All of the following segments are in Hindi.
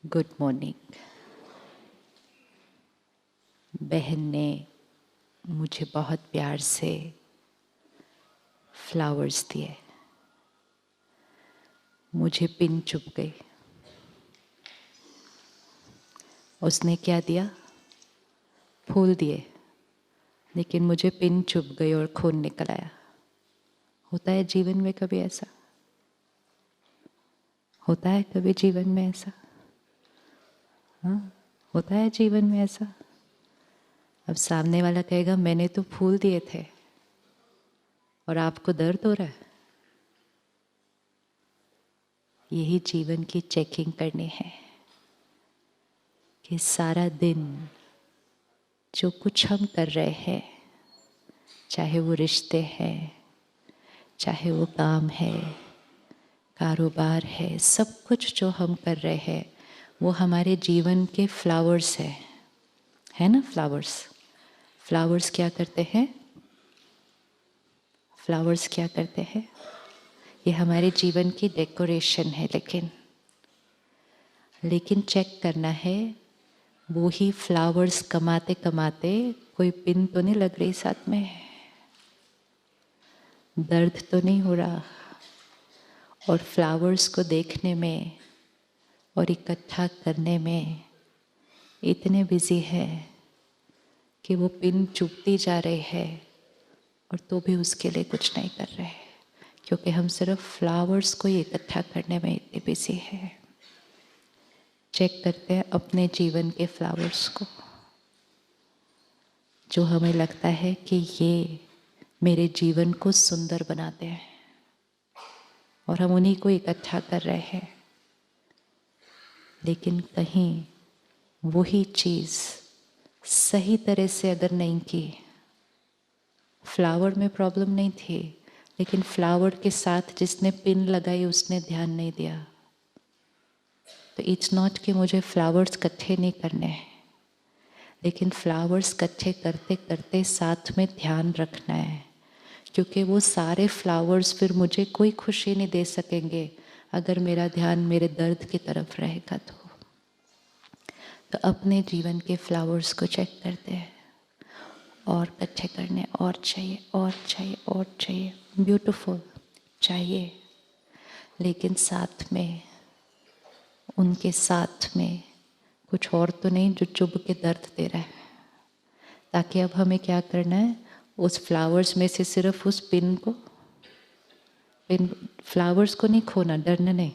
Good morning. बहन ने मुझे बहुत प्यार से फ्लावर्स दिए। मुझे पिन चुभ गई। उसने क्या दिया? फूल दिए, लेकिन मुझे पिन चुभ गई और खून निकल आया। होता है जीवन में कभी ऐसा? होता है कभी जीवन में ऐसा? हाँ, होता है जीवन में ऐसा। अब सामने वाला कहेगा मैंने तो फूल दिए थे और आपको दर्द हो रहा है। यही जीवन की चेकिंग करनी है कि सारा दिन जो कुछ हम कर रहे हैं, चाहे वो रिश्ते हैं, चाहे वो काम है, कारोबार है, सब कुछ जो हम कर रहे हैं वो हमारे जीवन के फ्लावर्स है ना? फ्लावर्स क्या करते हैं? फ्लावर्स क्या करते हैं? ये हमारे जीवन की डेकोरेशन है। लेकिन चेक करना है, वो ही फ्लावर्स कमाते कमाते कोई पिन तो नहीं लग रही साथ में, दर्द तो नहीं हो रहा। और फ्लावर्स को देखने में और इकट्ठा करने में इतने बिजी है कि वो पिन चुभती जा रही है और तो भी उसके लिए कुछ नहीं कर रहे, क्योंकि हम सिर्फ फ्लावर्स को ही इकट्ठा करने में इतने बिजी है। चेक करते हैं अपने जीवन के फ्लावर्स को, जो हमें लगता है कि ये मेरे जीवन को सुंदर बनाते हैं, और हम उन्हीं को इकट्ठा कर रहे हैं। लेकिन कहीं वही चीज़ सही तरह से अगर नहीं की, फ्लावर में प्रॉब्लम नहीं थी, लेकिन फ्लावर के साथ जिसने पिन लगाई उसने ध्यान नहीं दिया, तो इट्स नॉट कि मुझे फ्लावर्स इकट्ठे नहीं करने हैं, लेकिन फ्लावर्स इकट्ठे करते करते साथ में ध्यान रखना है, क्योंकि वो सारे फ्लावर्स फिर मुझे कोई खुशी नहीं दे सकेंगे अगर मेरा ध्यान मेरे दर्द की तरफ रहेगा। तो अपने जीवन के फ्लावर्स को चेक करते हैं और इकट्ठे करने और चाहिए और चाहिए और चाहिए, ब्यूटीफुल चाहिए, लेकिन साथ में उनके साथ में कुछ और तो नहीं जो चुभ के दर्द दे रहा है। ताकि अब हमें क्या करना है, उस फ्लावर्स में से सिर्फ उस फ्लावर्स को नहीं खोना, डरना नहीं,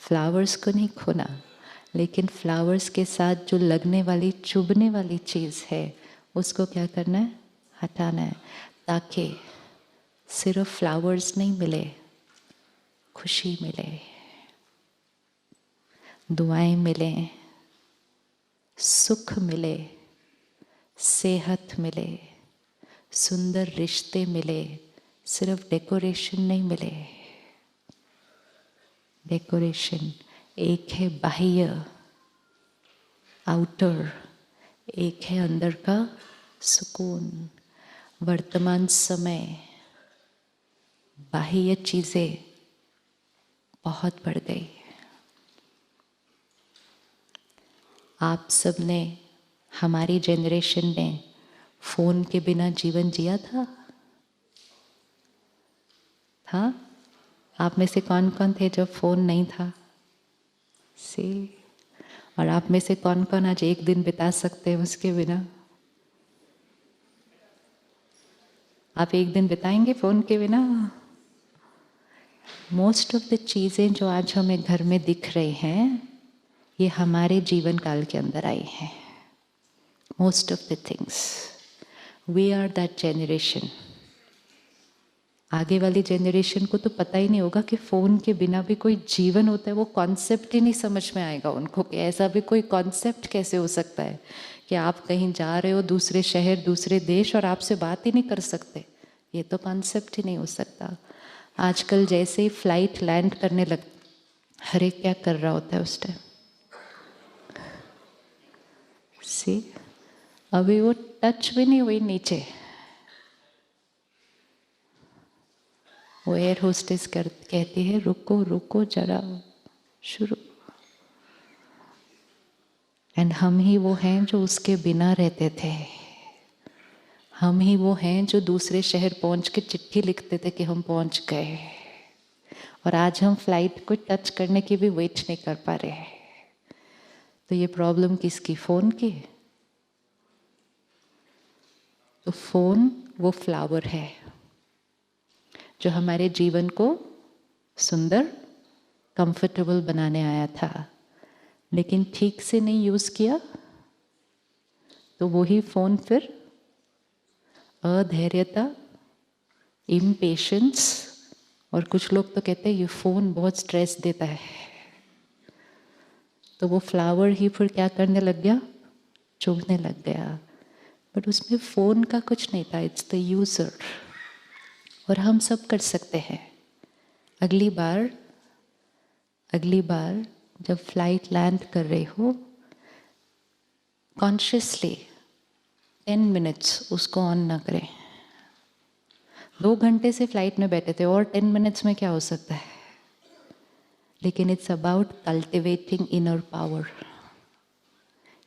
फ्लावर्स को नहीं खोना, लेकिन फ्लावर्स के साथ जो लगने वाली चुभने वाली चीज़ है उसको क्या करना है, हटाना है, ताकि सिर्फ फ्लावर्स नहीं मिले, खुशी मिले, दुआएं मिले, सुख मिले, सेहत मिले, सुंदर रिश्ते मिले, सिर्फ डेकोरेशन नहीं मिले। डेकोरेशन एक है बाह्य, आउटर, एक है अंदर का सुकून। वर्तमान समय बाह्य चीजें बहुत बढ़ गई। आप सब ने, हमारी जनरेशन ने फोन के बिना जीवन जिया था? आप में से कौन कौन थे जब फोन नहीं था? और आप में से कौन कौन आज एक दिन बिता सकते हैं उसके बिना? आप एक दिन बिताएंगे फोन के बिना? मोस्ट ऑफ द चीज़ें जो आज हमें घर में दिख रही हैं, ये हमारे जीवन काल के अंदर आई हैं। Most of the things, we are that generation. आगे वाली जनरेशन को तो पता ही नहीं होगा कि फ़ोन के बिना भी कोई जीवन होता है, वो कॉन्सेप्ट ही नहीं समझ में आएगा उनको कि ऐसा भी कोई कॉन्सेप्ट कैसे हो सकता है कि आप कहीं जा रहे हो दूसरे शहर, दूसरे देश, और आपसे बात ही नहीं कर सकते। ये तो कॉन्सेप्ट ही नहीं हो सकता। आजकल जैसे ही फ्लाइट लैंड करने लग, हर एक क्या कर रहा होता है उस टाइम? अभी वो टच भी नहीं हुई नीचे, वो एयर होस्टेस कहती है रुको रुको जरा, शुरू। एंड हम ही वो हैं जो उसके बिना रहते थे। हम ही वो हैं जो दूसरे शहर पहुंच के चिट्ठी लिखते थे कि हम पहुंच गए, और आज हम फ्लाइट को टच करने की भी वेट नहीं कर पा रहे। तो ये प्रॉब्लम किसकी? फ़ोन की। तो फ़ोन वो फ्लावर है जो हमारे जीवन को सुंदर, कंफर्टेबल बनाने आया था, लेकिन ठीक से नहीं यूज़ किया तो वही फ़ोन फिर अधैर्यता, इम्पेशेंस, और कुछ लोग तो कहते हैं ये फ़ोन बहुत स्ट्रेस देता है। तो वो फ्लावर ही फिर क्या करने लग गया? चुभने लग गया। बट उसमें फ़ोन का कुछ नहीं था, इट्स द यूज़र। और हम सब कर सकते हैं। अगली बार जब फ्लाइट लैंड कर रहे हो, कॉन्शियसली 10 मिनट्स उसको ऑन ना करें। 2 घंटे से फ्लाइट में बैठे थे और 10 मिनट्स में क्या हो सकता है? लेकिन it's about cultivating inner power,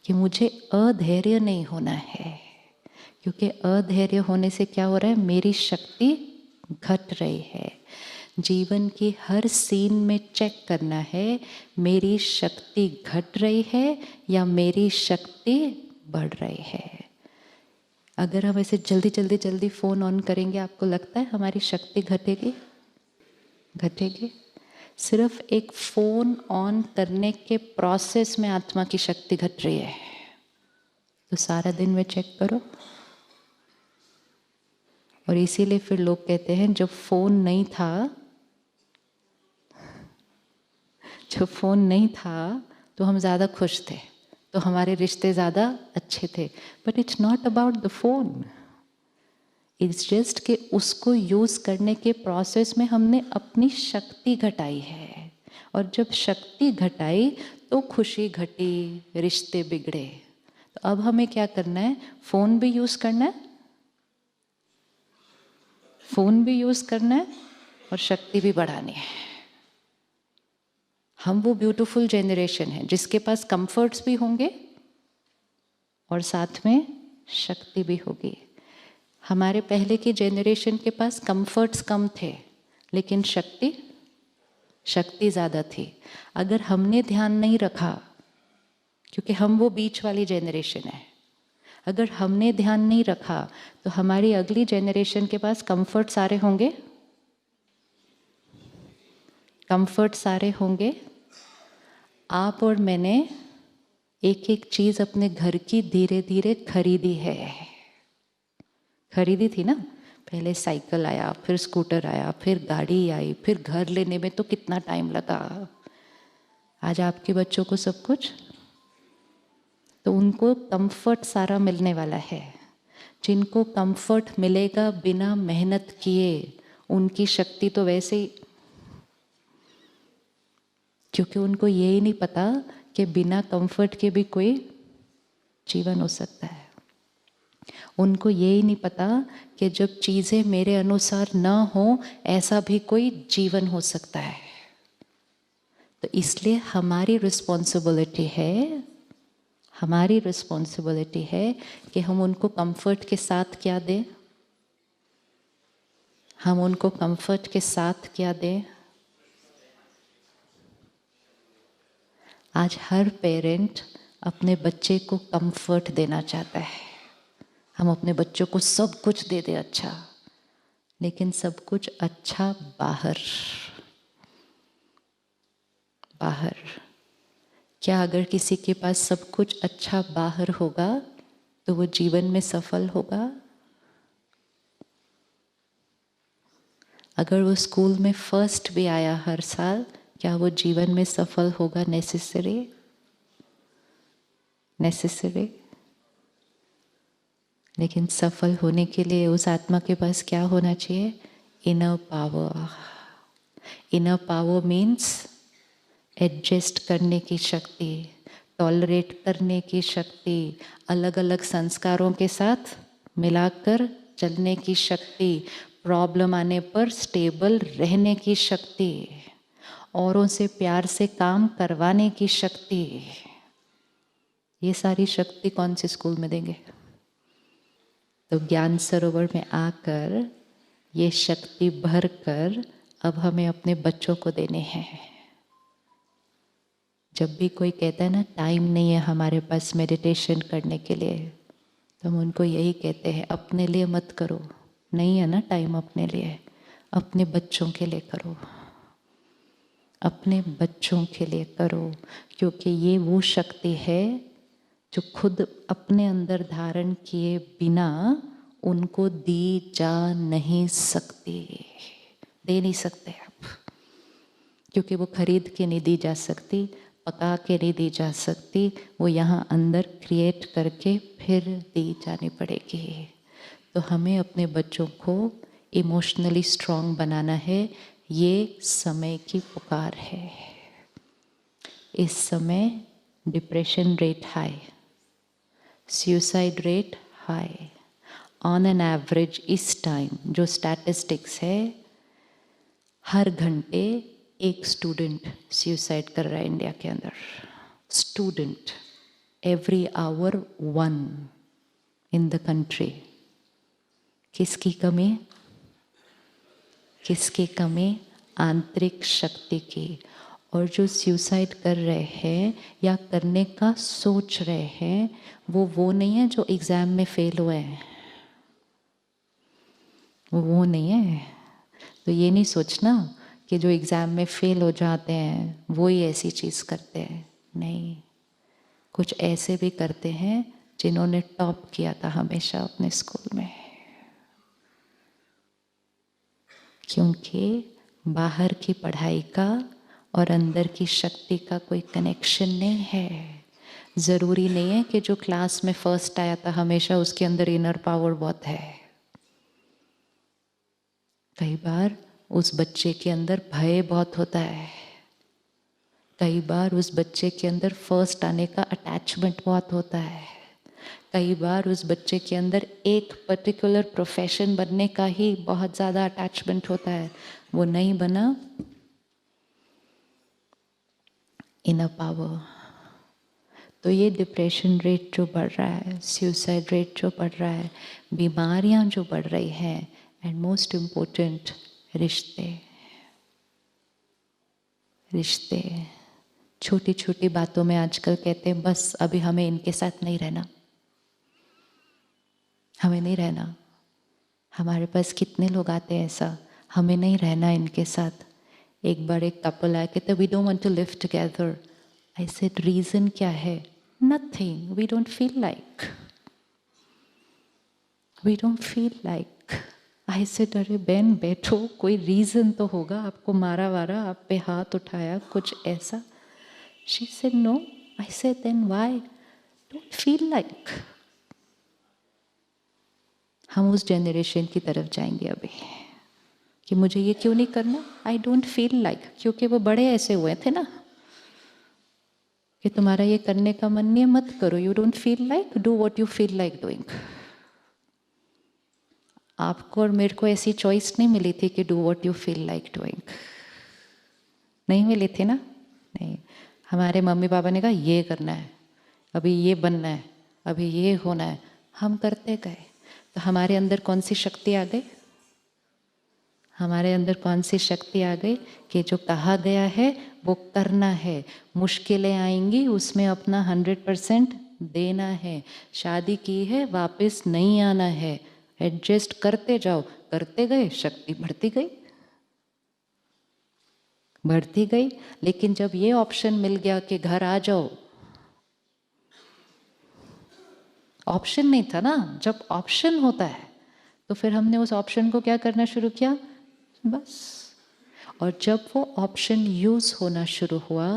कि मुझे अधैर्य नहीं होना है, क्योंकि अधैर्य होने से क्या हो रहा है? मेरी शक्ति घट रही है। जीवन की हर सीन में चेक करना है, मेरी शक्ति घट रही है या मेरी शक्ति बढ़ रही है। अगर हम ऐसे जल्दी फ़ोन ऑन करेंगे, आपको लगता है हमारी शक्ति घटेगी? घटेगी? सिर्फ एक फ़ोन ऑन करने के प्रोसेस में आत्मा की शक्ति घट रही है। तो सारा दिन में चेक करो। और इसीलिए फिर लोग कहते हैं जब फ़ोन नहीं था तो हम ज़्यादा खुश थे, तो हमारे रिश्ते ज़्यादा अच्छे थे। But it's not about the phone, it's just कि उसको यूज़ करने के प्रोसेस में हमने अपनी शक्ति घटाई है। और जब शक्ति घटाई तो खुशी घटी, रिश्ते बिगड़े। तो अब हमें क्या करना है? फ़ोन भी यूज़ करना है, फ़ोन भी यूज़ करना है और शक्ति भी बढ़ानी है। हम वो ब्यूटीफुल जेनरेशन है जिसके पास कंफर्ट्स भी होंगे और साथ में शक्ति भी होगी। हमारे पहले की जेनरेशन के पास कंफर्ट्स कम थे लेकिन शक्ति ज़्यादा थी। अगर हमने ध्यान नहीं रखा, क्योंकि हम वो बीच वाली जेनरेशन है, अगर हमने ध्यान नहीं रखा तो हमारी अगली जेनरेशन के पास कंफर्ट सारे होंगे, आप और मैंने एक एक चीज़ अपने घर की धीरे धीरे खरीदी थी ना। पहले साइकिल आया, फिर स्कूटर आया, फिर गाड़ी आई, फिर घर लेने में तो कितना टाइम लगा। आज आपके बच्चों को सब कुछ, तो उनको कंफर्ट सारा मिलने वाला है। जिनको कंफर्ट मिलेगा बिना मेहनत किए, उनकी शक्ति तो वैसे ही, क्योंकि उनको ये ही नहीं पता कि बिना कंफर्ट के भी कोई जीवन हो सकता है। उनको ये ही नहीं पता कि जब चीज़ें मेरे अनुसार न हो ऐसा भी कोई जीवन हो सकता है। तो इसलिए हमारी रिस्पॉन्सिबिलिटी है कि हम उनको कंफर्ट के साथ क्या दें, आज हर पेरेंट अपने बच्चे को कंफर्ट देना चाहता है। हम अपने बच्चों को सब कुछ दे दे अच्छा, लेकिन सब कुछ अच्छा बाहर। क्या अगर किसी के पास सब कुछ अच्छा बाहर होगा तो वो जीवन में सफल होगा? अगर वो स्कूल में फर्स्ट भी आया हर साल, क्या वो जीवन में सफल होगा? नेसेसरी। लेकिन सफल होने के लिए उस आत्मा के पास क्या होना चाहिए? इनर पावर मीन्स एडजस्ट करने की शक्ति, टॉलरेट करने की शक्ति, अलग अलग संस्कारों के साथ मिलाकर चलने की शक्ति, प्रॉब्लम आने पर स्टेबल रहने की शक्ति, औरों से प्यार से काम करवाने की शक्ति। ये सारी शक्ति कौन से स्कूल में देंगे? तो ज्ञान सरोवर में आकर ये शक्ति भर कर अब हमें अपने बच्चों को देने हैं। जब भी कोई कहता है ना टाइम नहीं है हमारे पास मेडिटेशन करने के लिए, तो हम उनको यही कहते हैं अपने लिए मत करो, नहीं है ना टाइम अपने लिए, अपने बच्चों के लिए करो, अपने बच्चों के लिए करो, क्योंकि ये वो शक्ति है जो खुद अपने अंदर धारण किए बिना उनको दी जा नहीं सकती, दे नहीं सकते आप, क्योंकि वो खरीद के नहीं दी जा सकती, पका के नहीं दी जा सकती, वो यहाँ अंदर क्रिएट करके फिर दी जानी पड़ेगी। तो हमें अपने बच्चों को इमोशनली स्ट्रॉन्ग बनाना है, ये समय की पुकार है। इस समय depression rate high, suicide rate high, on an average इस टाइम जो स्टैटिस्टिक्स है, हर घंटे एक स्टूडेंट सुसाइड कर रहा है इंडिया के अंदर। Student, every hour 1 in the country. किसकी कमी? किसकी कमी? आंतरिक शक्ति की। और जो सुसाइड कर रहे हैं या करने का सोच रहे हैं, वो नहीं है जो एग्ज़ाम में फेल हुए हैं, वो नहीं है। तो ये नहीं सोचना कि जो एग्ज़ाम में फेल हो जाते हैं वो ही ऐसी चीज़ करते हैं, नहीं। कुछ ऐसे भी करते हैं जिन्होंने टॉप किया था हमेशा अपने स्कूल में, क्योंकि बाहर की पढ़ाई का और अंदर की शक्ति का कोई कनेक्शन नहीं है। ज़रूरी नहीं है कि जो क्लास में फर्स्ट आया था हमेशा उसके अंदर इनर पावर बहुत है। कई बार उस बच्चे के अंदर भय बहुत होता है, कई बार उस बच्चे के अंदर फर्स्ट आने का अटैचमेंट बहुत होता है, कई बार उस बच्चे के अंदर एक पर्टिकुलर प्रोफेशन बनने का ही बहुत ज़्यादा अटैचमेंट होता है, वो नहीं बना, इनर पावर। तो ये डिप्रेशन रेट जो बढ़ रहा है, सुसाइड रेट जो बढ़ रहा है, बीमारियां जो बढ़ रही हैं, एंड मोस्ट इम्पोर्टेंट रिश्ते, रिश्ते। छोटी छोटी बातों में आजकल कहते हैं बस अभी हमें इनके साथ नहीं रहना, हमें नहीं रहना। हमारे पास कितने लोग आते हैं ऐसा, हमें नहीं रहना इनके साथ। एक बार एक कपल आया, कहते we don't want to live together. I said reason क्या है? Nothing, we don't feel like, we don't feel like. I said अरे बहन बैठो, कोई रीज़न तो होगा, आपको मारा वारा, आप पे हाथ उठाया, कुछ ऐसा? She said no. I said then why? Don't feel like. हम उस जनरेशन की तरफ जाएंगे अभी कि मुझे ये क्यों नहीं करना, आई डोंट फील लाइक, क्योंकि वो बड़े ऐसे हुए थे ना कि तुम्हारा ये करने का मन नहीं है, मत करो, you don't feel like, do what you feel like doing. आपको और मेरे को ऐसी चॉइस नहीं मिली थी कि do what you feel like doing, नहीं मिली थी ना, नहीं। हमारे मम्मी पापा ने कहा ये करना है, अभी ये बनना है, अभी ये होना है, हम करते गए। तो हमारे अंदर कौन सी शक्ति आ गई? हमारे अंदर कौन सी शक्ति आ गई कि जो कहा गया है वो करना है। मुश्किलें आएंगी, उसमें अपना 100% देना है। शादी की है, वापस नहीं आना है, एडजस्ट करते जाओ। करते गए, शक्ति बढ़ती गई, बढ़ती गई। लेकिन जब ये ऑप्शन मिल गया कि घर आ जाओ, ऑप्शन नहीं था ना, जब ऑप्शन होता है तो फिर हमने उस ऑप्शन को क्या करना शुरू किया, बस। और जब वो ऑप्शन यूज़ होना शुरू हुआ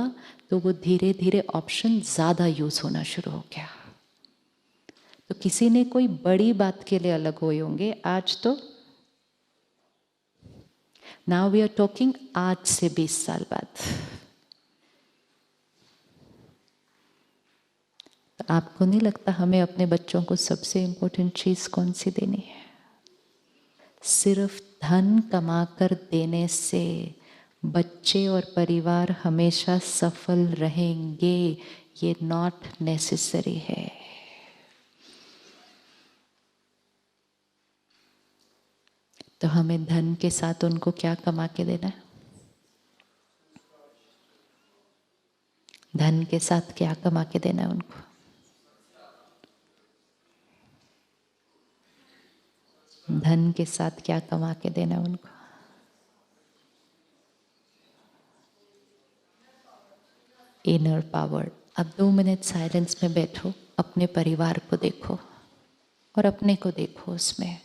तो वो धीरे धीरे ऑप्शन ज़्यादा यूज़ होना शुरू हो गया। तो किसी ने कोई बड़ी बात के लिए अलग हुए होंगे, आज तो नाउ वी आर टॉकिंग, आज से 20 साल बाद। तो आपको नहीं लगता हमें अपने बच्चों को सबसे इम्पोर्टेंट चीज़ कौन सी देनी है? सिर्फ धन कमाकर देने से बच्चे और परिवार हमेशा सफल रहेंगे, ये नॉट नेसेसरी है। तो हमें धन के साथ उनको क्या कमा के देना है? धन के साथ क्या कमा के देना है उनको? धन के साथ क्या कमा के देना है उनको? Inner power. अब 2 मिनट साइलेंस में बैठो, अपने परिवार को देखो और अपने को देखो उसमें,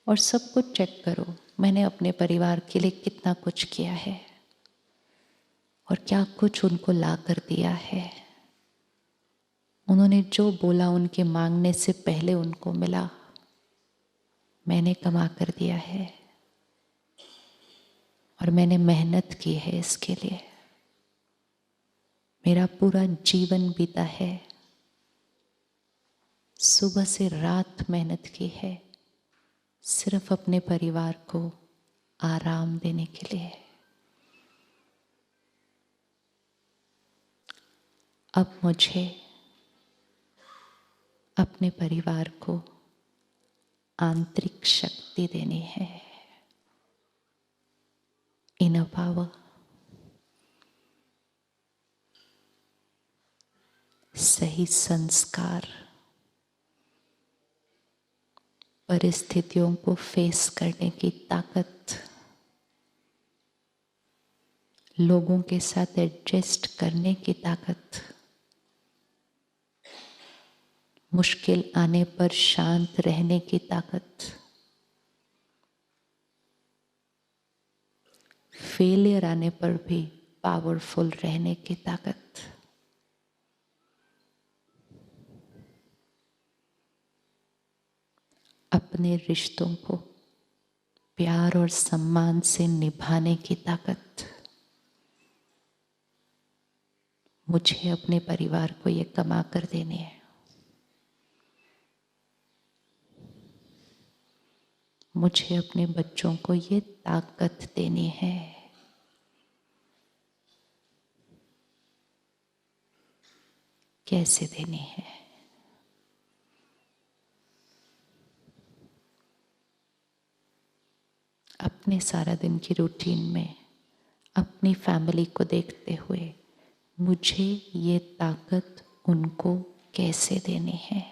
और सब कुछ चेक करो। मैंने अपने परिवार के लिए कितना कुछ किया है और क्या कुछ उनको ला कर दिया है। उन्होंने जो बोला उनके मांगने से पहले उनको मिला, मैंने कमा कर दिया है और मैंने मेहनत की है इसके लिए। मेरा पूरा जीवन बीता है, सुबह से रात मेहनत की है, सिर्फ अपने परिवार को आराम देने के लिए। अब मुझे अपने परिवार को आंतरिक शक्ति देनी है, इनर पावर। सही संस्कार, परिस्थितियों को फेस करने की ताकत, लोगों के साथ एडजस्ट करने की ताकत, मुश्किल आने पर शांत रहने की ताकत, फेलियर आने पर भी पावरफुल रहने की ताकत। अपने रिश्तों को प्यार और सम्मान से निभाने की ताकत मुझे अपने परिवार को ये कमा कर देनी है। मुझे अपने बच्चों को ये ताकत देनी है। कैसे देनी है? अपने सारा दिन की रूटीन में अपनी फैमिली को देखते हुए मुझे ये ताकत उनको कैसे देनी है?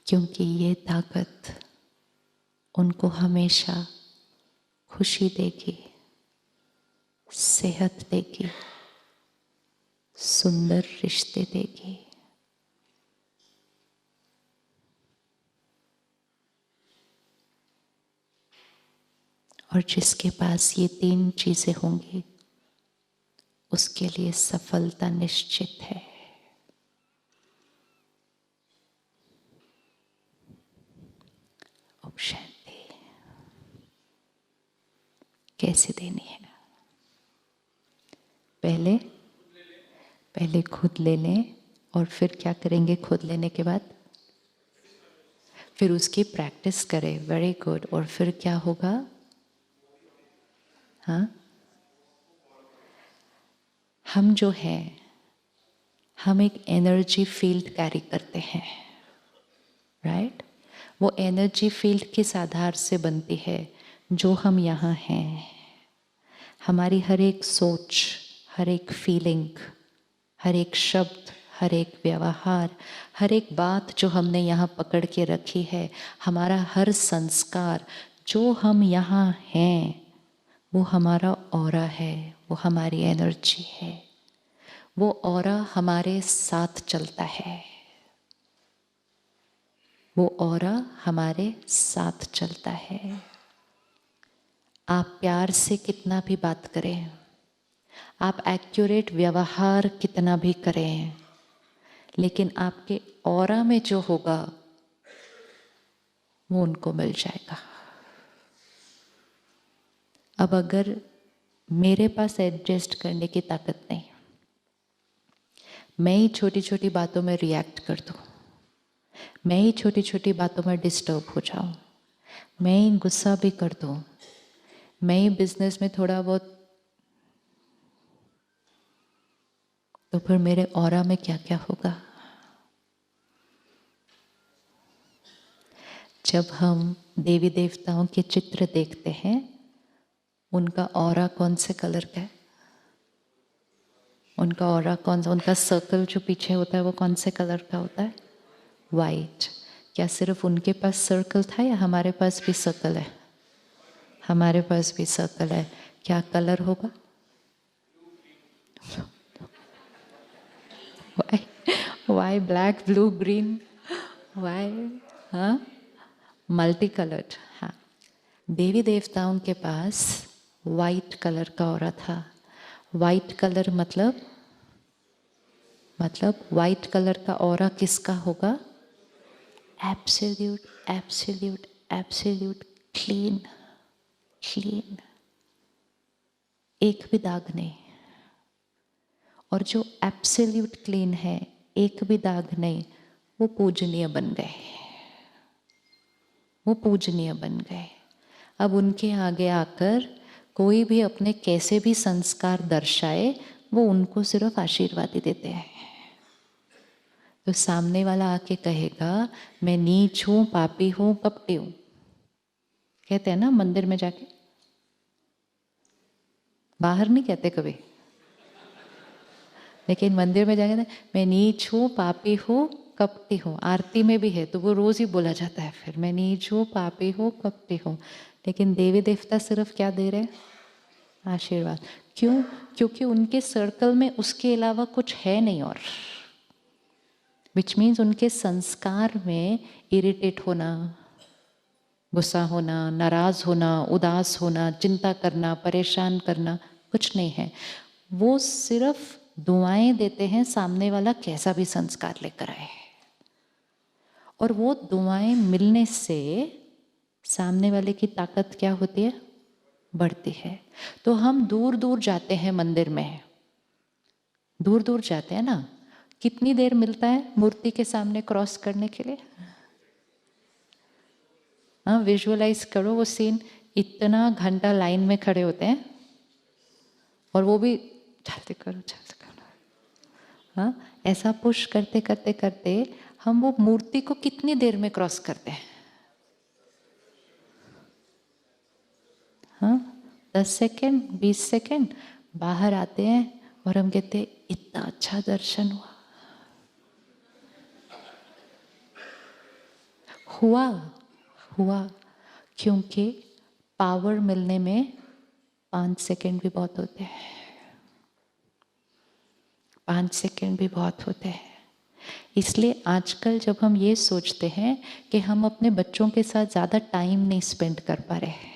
क्योंकि ये ताकत उनको हमेशा खुशी देगी, सेहत देगी, सुंदर रिश्ते देगी। और जिसके पास ये 3 चीजें होंगी उसके लिए सफलता निश्चित है। ओम शांति। कैसे देनी है? पहले खुद ले लें और फिर क्या करेंगे? खुद लेने के बाद फिर उसकी प्रैक्टिस करें। Very good. और फिर क्या होगा? हाँ, हम जो हैं, हम एक एनर्जी फील्ड कैरी करते हैं, राइट? वो एनर्जी फील्ड किस आधार से बनती है? जो हम यहाँ हैं, हमारी हर एक सोच, हर एक फीलिंग, हर एक शब्द, हर एक व्यवहार, हर एक बात जो हमने यहाँ पकड़ के रखी है, हमारा हर संस्कार, जो हम यहाँ हैं, वो हमारा ऑरा है, वो हमारी एनर्जी है। वो ऑरा हमारे साथ चलता है, वो ऑरा हमारे साथ चलता है। आप प्यार से कितना भी बात करें, आप एक्यूरेट व्यवहार कितना भी करें, लेकिन आपके ऑरा में जो होगा वो उनको मिल जाएगा। अब अगर मेरे पास एडजस्ट करने की ताकत नहीं, मैं ही छोटी छोटी बातों में रिएक्ट कर दूँ, मैं ही छोटी छोटी बातों में डिस्टर्ब हो जाऊँ, मैं ही गुस्सा भी कर दूँ, मैं ही बिजनेस में थोड़ा बहुत, तो फिर मेरे ऑरा में क्या क्या होगा। जब हम देवी देवताओं के चित्र देखते हैं, उनका ऑरा कौन से कलर का है, उनका ऑरा कौन सा, उनका सर्कल जो पीछे होता है वो कौन से कलर का होता है, वाइट। क्या सिर्फ उनके पास सर्कल था या हमारे पास भी सर्कल है, हमारे पास भी सर्कल है। क्या कलर होगा, why black blue green why, हाँ मल्टी कलर्ड। हाँ, देवी देवताओं के पास वाइट कलर का ऑरा था। वाइट कलर मतलब वाइट कलर का ऑरा किसका होगा, absolute absolute absolute clean, clean, एक भी दाग नहीं। और जो एब्सोल्यूट क्लीन है, एक भी दाग नहीं, वो पूजनीय बन गए, वो पूजनीय बन गए। अब उनके आगे आकर कोई भी अपने कैसे भी संस्कार दर्शाए, वो उनको सिर्फ आशीर्वाद ही देते हैं। तो सामने वाला आके कहेगा मैं नीच हूँ, पापी हूँ, कपटी हूँ, कहते हैं ना मंदिर में जाके, बाहर नहीं कहते कभी, लेकिन मंदिर में जाके मैं नीच हूँ, पापी हूँ, कपटी हूँ। आरती में भी है तो वो रोज ही बोला जाता है, फिर मैं नीच हूँ, पापी हूँ, कपटी हूँ। लेकिन देवी देवता सिर्फ क्या दे रहे हैं, आशीर्वाद। क्यों, क्योंकि उनके सर्कल में उसके अलावा कुछ है नहीं। और विच मीन्स उनके संस्कार में इरिटेट होना, गुस्सा होना, नाराज होना, उदास होना, चिंता करना, परेशान करना कुछ नहीं है। वो सिर्फ दुआएं देते हैं सामने वाला कैसा भी संस्कार लेकर आए, और वो दुआएं मिलने से सामने वाले की ताकत क्या होती है, बढ़ती है। तो हम दूर दूर जाते हैं मंदिर में, दूर दूर जाते हैं ना, कितनी देर मिलता है मूर्ति के सामने क्रॉस करने के लिए। हाँ, विजुअलाइज करो वो सीन, इतना घंटा लाइन में खड़े होते हैं और वो भी जल्दी करो जल्दी करो। हाँ, ऐसा पुश करते करते करते हम वो मूर्ति को कितनी देर में क्रॉस करते हैं, हाँ 10 सेकेंड 20 सेकेंड, बाहर आते हैं और हम कहते हैं इतना अच्छा दर्शन हुआ, हुआ हुआ क्योंकि पावर मिलने में 5 सेकेंड भी बहुत होते हैं, 5 सेकेंड भी बहुत होते हैं। इसलिए आजकल जब हम ये सोचते हैं कि हम अपने बच्चों के साथ ज़्यादा टाइम नहीं स्पेंड कर पा रहे,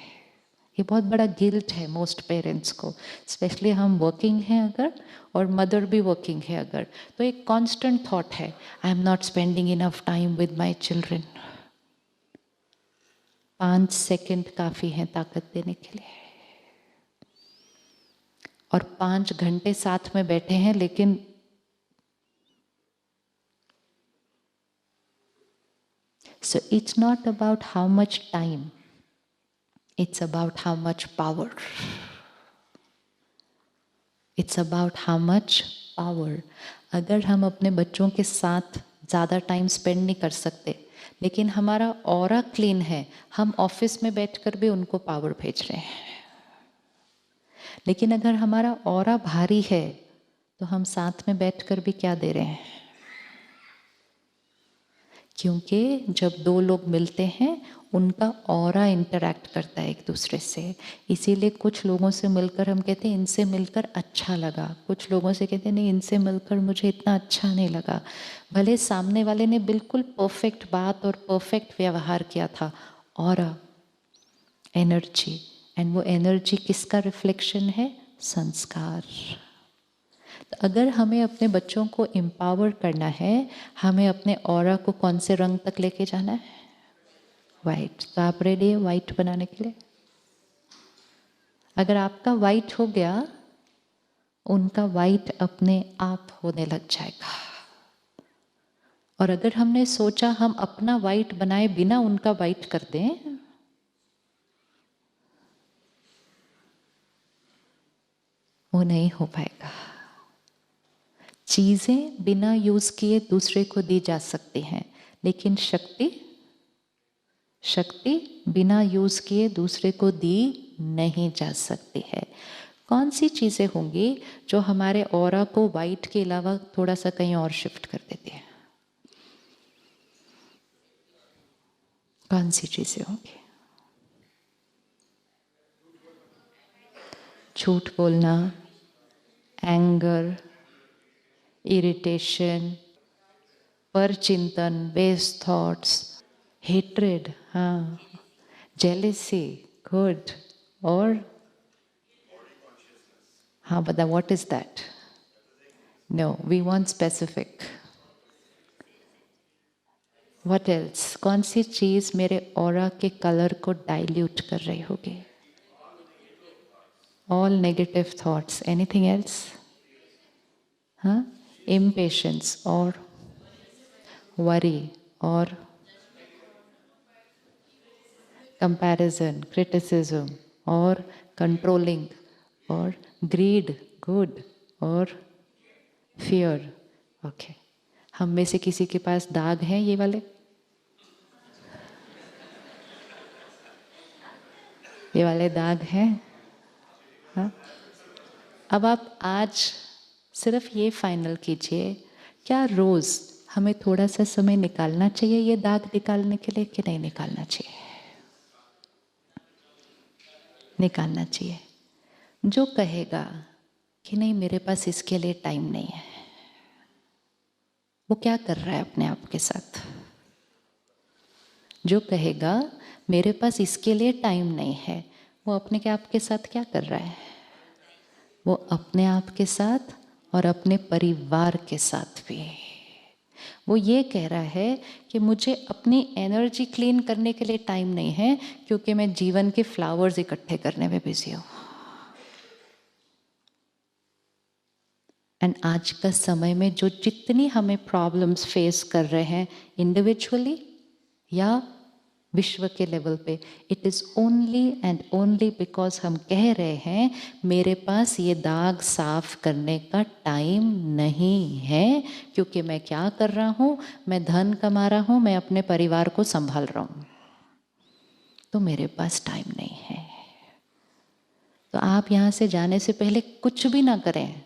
ये बहुत बड़ा गिल्ट है मोस्ट पेरेंट्स को। स्पेशली हम वर्किंग हैं अगर, और मदर भी वर्किंग है अगर, तो एक कांस्टेंट थॉट है, I am not spending enough time with my children. 5 second काफ़ी है ताकत देने के लिए, और 5 घंटे साथ में बैठे हैं, लेकिन so it's not about how much time, it's about how much power. It's about how much power. अगर हम अपने बच्चों के साथ ज़्यादा टाइम स्पेंड नहीं कर सकते, लेकिन हमारा ऑरा क्लीन है, हम ऑफिस में बैठकर भी उनको पावर भेज रहे हैं। लेकिन अगर हमारा ऑरा भारी है तो हम साथ में बैठकर भी क्या दे रहे हैं, क्योंकि जब दो लोग मिलते हैं उनका ऑरा इंटरैक्ट करता है एक दूसरे से। इसीलिए कुछ लोगों से मिलकर हम कहते हैं इनसे मिलकर अच्छा लगा, कुछ लोगों से कहते हैं नहीं इनसे मिलकर मुझे इतना अच्छा नहीं लगा। भले सामने वाले ने बिल्कुल परफेक्ट बात और परफेक्ट व्यवहार किया था, ऑरा, एनर्जी, एंड वो एनर्जी किसका रिफ्लेक्शन है, संस्कार। तो अगर हमें अपने बच्चों को एम्पावर करना है, हमें अपने ऑरा को कौन से रंग तक लेके जाना है, वाइट। तो आप रेडी है वाइट बनाने के लिए? अगर आपका वाइट हो गया उनका वाइट अपने आप होने लग जाएगा। और अगर हमने सोचा हम अपना वाइट बनाए बिना उनका वाइट कर दें, वो नहीं हो पाएगा। चीजें बिना यूज किए दूसरे को दी जा सकती हैं, लेकिन शक्ति बिना यूज किए दूसरे को दी नहीं जा सकती है। कौन सी चीजें होंगी जो हमारे ऑरा को वाइट के अलावा थोड़ा सा कहीं और शिफ्ट कर देती है? कौन सी चीजें होंगी? झूठ बोलना, एंगर, इरिटेशन, परचिंतन, बेस्ट थॉट्स, हेट्रेड, हाँ, जेलेसी, गुड, और हाँ बता, what is that? No, we want specific. What else? कौन सी चीज मेरे ऑरा के कलर को डाइल्यूट कर रही होगी? All negative thoughts. Anything else? हाँ, इम्पेशंस और वरी और कंपैरिजन, क्रिटिसिज्म और कंट्रोलिंग और ग्रीड, गुड, और फियर। ओके, हम में से किसी के पास दाग हैं ये वाले? ये वाले दाग हैं? हाँ? अब आप आज सिर्फ ये फाइनल कीजिए, क्या रोज हमें थोड़ा सा समय निकालना चाहिए ये दाग निकालने के लिए कि नहीं निकालना चाहिए? निकालना चाहिए। जो कहेगा कि नहीं मेरे पास इसके लिए टाइम नहीं है, वो क्या कर रहा है अपने आप के साथ? जो कहेगा मेरे पास इसके लिए टाइम नहीं है, वो अपने के आप के साथ क्या कर रहा है? वो अपने आप के साथ और अपने परिवार के साथ भी। वो ये कह रहा है कि मुझे अपनी एनर्जी क्लीन करने के लिए टाइम नहीं है, क्योंकि मैं जीवन के फ्लावर्स इकट्ठे करने में बिजी हूँ। एंड आज का समय में जो जितनी हमें प्रॉब्लम्स फेस कर रहे हैं इंडिविजुअली या विश्व के लेवल पे, it is only and only because हम कह रहे हैं मेरे पास ये दाग साफ करने का टाइम नहीं है, क्योंकि मैं क्या कर रहा हूँ, मैं धन कमा रहा हूँ, मैं अपने परिवार को संभाल रहा हूँ, तो मेरे पास टाइम नहीं है। तो आप यहाँ से जाने से पहले कुछ भी ना करें,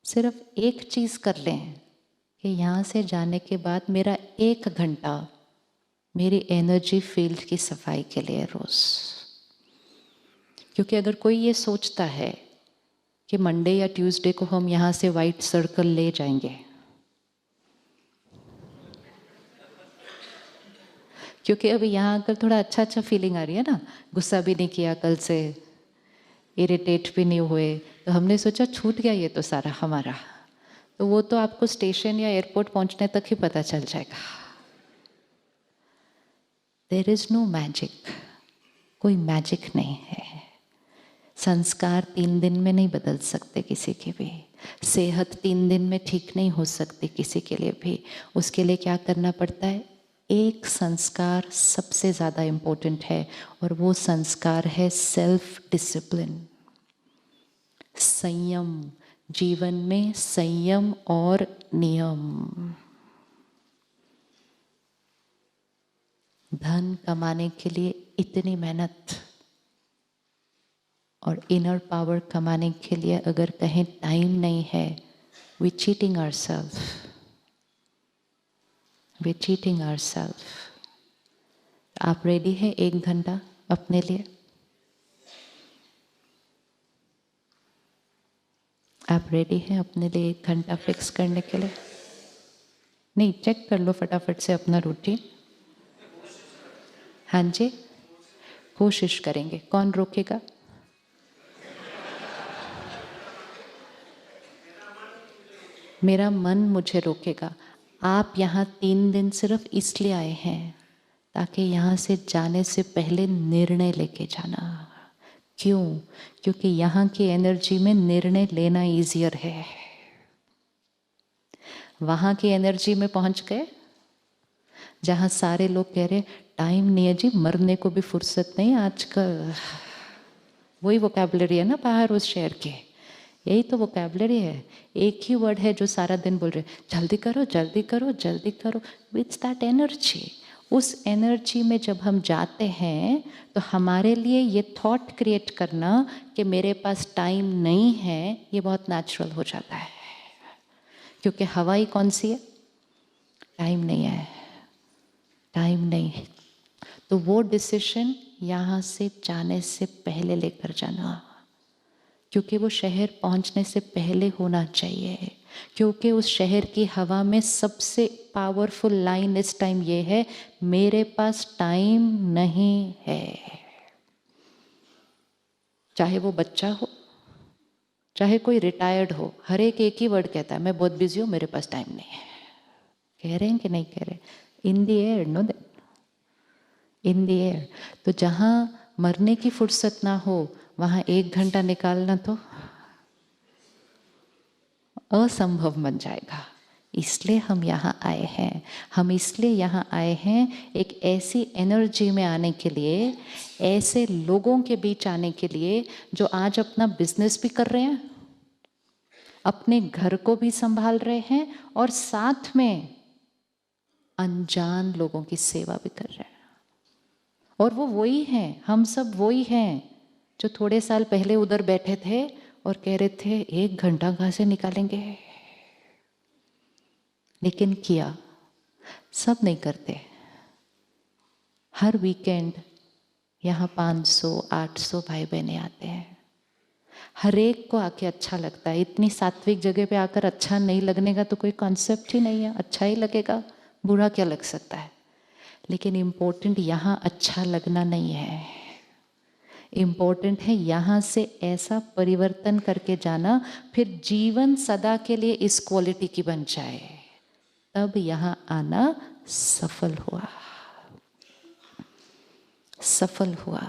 सिर्फ एक चीज़ कर लें कि यहाँ से जाने के बाद मेरा 1 घंटा मेरी एनर्जी फील्ड की सफाई के लिए रोज। क्योंकि अगर कोई ये सोचता है कि मंडे या ट्यूसडे को हम यहाँ से वाइट सर्कल ले जाएंगे, क्योंकि अभी यहाँ आकर थोड़ा अच्छा फीलिंग आ रही है ना, गुस्सा भी नहीं किया कल से, इरिटेट भी नहीं हुए, तो हमने सोचा छूट गया ये तो सारा हमारा। तो वो तो आपको स्टेशन या एयरपोर्ट पहुँचने तक ही पता चल जाएगा। देयर इज नो मैजिक, कोई मैजिक नहीं है। संस्कार 3 दिन में नहीं बदल सकते किसी की भी, सेहत 3 दिन में ठीक नहीं हो सकती किसी के लिए भी। उसके लिए क्या करना पड़ता है? एक संस्कार सबसे ज़्यादा इम्पोर्टेंट है, और वो संस्कार है सेल्फ डिसिप्लिन, संयम। जीवन में संयम और नियम। धन कमाने के लिए इतनी मेहनत और इनर पावर कमाने के लिए अगर कहीं टाइम नहीं है, we cheating ourselves, we cheating ourselves. आप रेडी है 1 घंटा अपने लिए? आप रेडी हैं अपने लिए 1 घंटा फिक्स करने के लिए? नहीं, चेक कर लो फटाफट से अपना रूटीन। हाँ जी, कोशिश करेंगे, कौन रोकेगा? मेरा मन मुझे रोकेगा। आप यहाँ 3 दिन सिर्फ इसलिए आए हैं ताकि यहाँ से जाने से पहले निर्णय लेके जाना, क्यों? क्योंकि यहाँ की एनर्जी में निर्णय लेना ईजियर है। वहाँ की एनर्जी में पहुँच गए जहाँ सारे लोग कह रहे टाइम नहीं है जी, मरने को भी फुर्सत नहीं आजकल। वही वोकैबुलरी है ना बाहर उस शहर के, यही तो वोकैबुलरी है। एक ही वर्ड है जो सारा दिन बोल रहे जल्दी करो जल्दी करो जल्दी करो। With that energy. उस एनर्जी में जब हम जाते हैं तो हमारे लिए ये थॉट क्रिएट करना कि मेरे पास टाइम नहीं है, ये बहुत नेचुरल हो जाता है। क्योंकि हवा ही कौन सी है? टाइम नहीं है, टाइम नहीं है। तो वो डिसीजन यहाँ से जाने से पहले लेकर जाना, क्योंकि वो शहर पहुँचने से पहले होना चाहिए। क्योंकि उस शहर की हवा में सबसे पावरफुल लाइन इस टाइम ये है, मेरे पास टाइम नहीं है। चाहे वो बच्चा हो, चाहे कोई रिटायर्ड हो, हर एक ही वर्ड कहता है मैं बहुत बिजी हूँ, मेरे पास टाइम नहीं है। कह रहे हैं कि नहीं कह रहे? In the air, know that, in the air. तो जहाँ मरने की फुर्सत ना हो वहाँ 1 घंटा निकालना तो असंभव बन जाएगा। इसलिए हम यहाँ आए हैं। हम इसलिए यहाँ आए हैं एक ऐसी एनर्जी में आने के लिए, ऐसे लोगों के बीच आने के लिए जो आज अपना बिजनेस भी कर रहे हैं, अपने घर को भी संभाल रहे हैं और साथ में अनजान लोगों की सेवा भी कर रहे हैं। और वो वही हैं, हम सब वही हैं जो थोड़े साल पहले उधर बैठे थे और कह रहे थे 1 घंटा कहाँ से निकालेंगे। लेकिन किया। सब नहीं करते। हर वीकेंड यहाँ 500-800 भाई बहनें आते हैं। हर एक को आके अच्छा लगता है। इतनी सात्विक जगह पे आकर अच्छा नहीं लगने का तो कोई कॉन्सेप्ट ही नहीं है। अच्छा ही लगेगा, बुरा क्या लग सकता है। लेकिन इम्पोर्टेंट यहाँ अच्छा लगना नहीं है, इम्पोर्टेंट है यहाँ से ऐसा परिवर्तन करके जाना फिर जीवन सदा के लिए इस क्वालिटी की बन जाए। तब यहाँ आना सफल हुआ, सफल हुआ।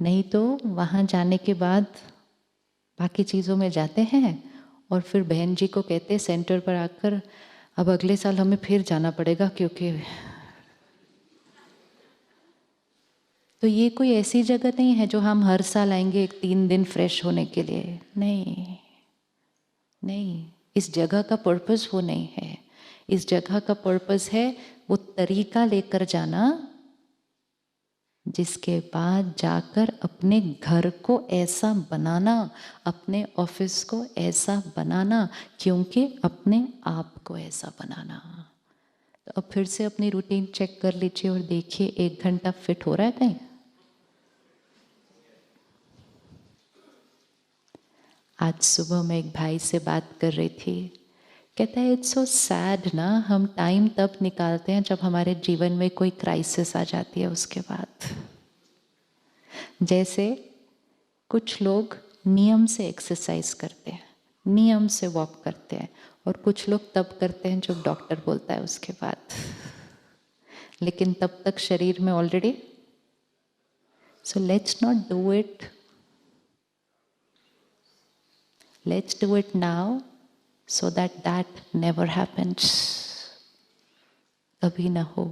नहीं तो वहाँ जाने के बाद बाकी चीज़ों में जाते हैं और फिर बहन जी को कहते सेंटर पर आकर अब अगले साल हमें फिर जाना पड़ेगा, क्योंकि तो ये कोई ऐसी जगह नहीं है जो हम हर साल आएंगे 3 दिन फ्रेश होने के लिए। नहीं नहीं, इस जगह का पर्पस वो नहीं है। इस जगह का पर्पस है वो तरीका लेकर जाना जिसके बाद जाकर अपने घर को ऐसा बनाना, अपने ऑफिस को ऐसा बनाना, क्योंकि अपने आप को ऐसा बनाना। तो अब फिर से अपनी रूटीन चेक कर लीजिए और देखिए 1 घंटा फिट हो रहा है कहीं? आज सुबह मैं एक भाई से बात कर रही थी, कहता है इट्स सो सैड ना, हम टाइम तब निकालते हैं जब हमारे जीवन में कोई क्राइसिस आ जाती है। उसके बाद जैसे कुछ लोग नियम से एक्सरसाइज करते हैं, नियम से वॉक करते हैं, और कुछ लोग तब करते हैं जो डॉक्टर बोलता है उसके बाद, लेकिन तब तक शरीर में already. So let's not do it, let's do it now so that never happens, कभी ना हो।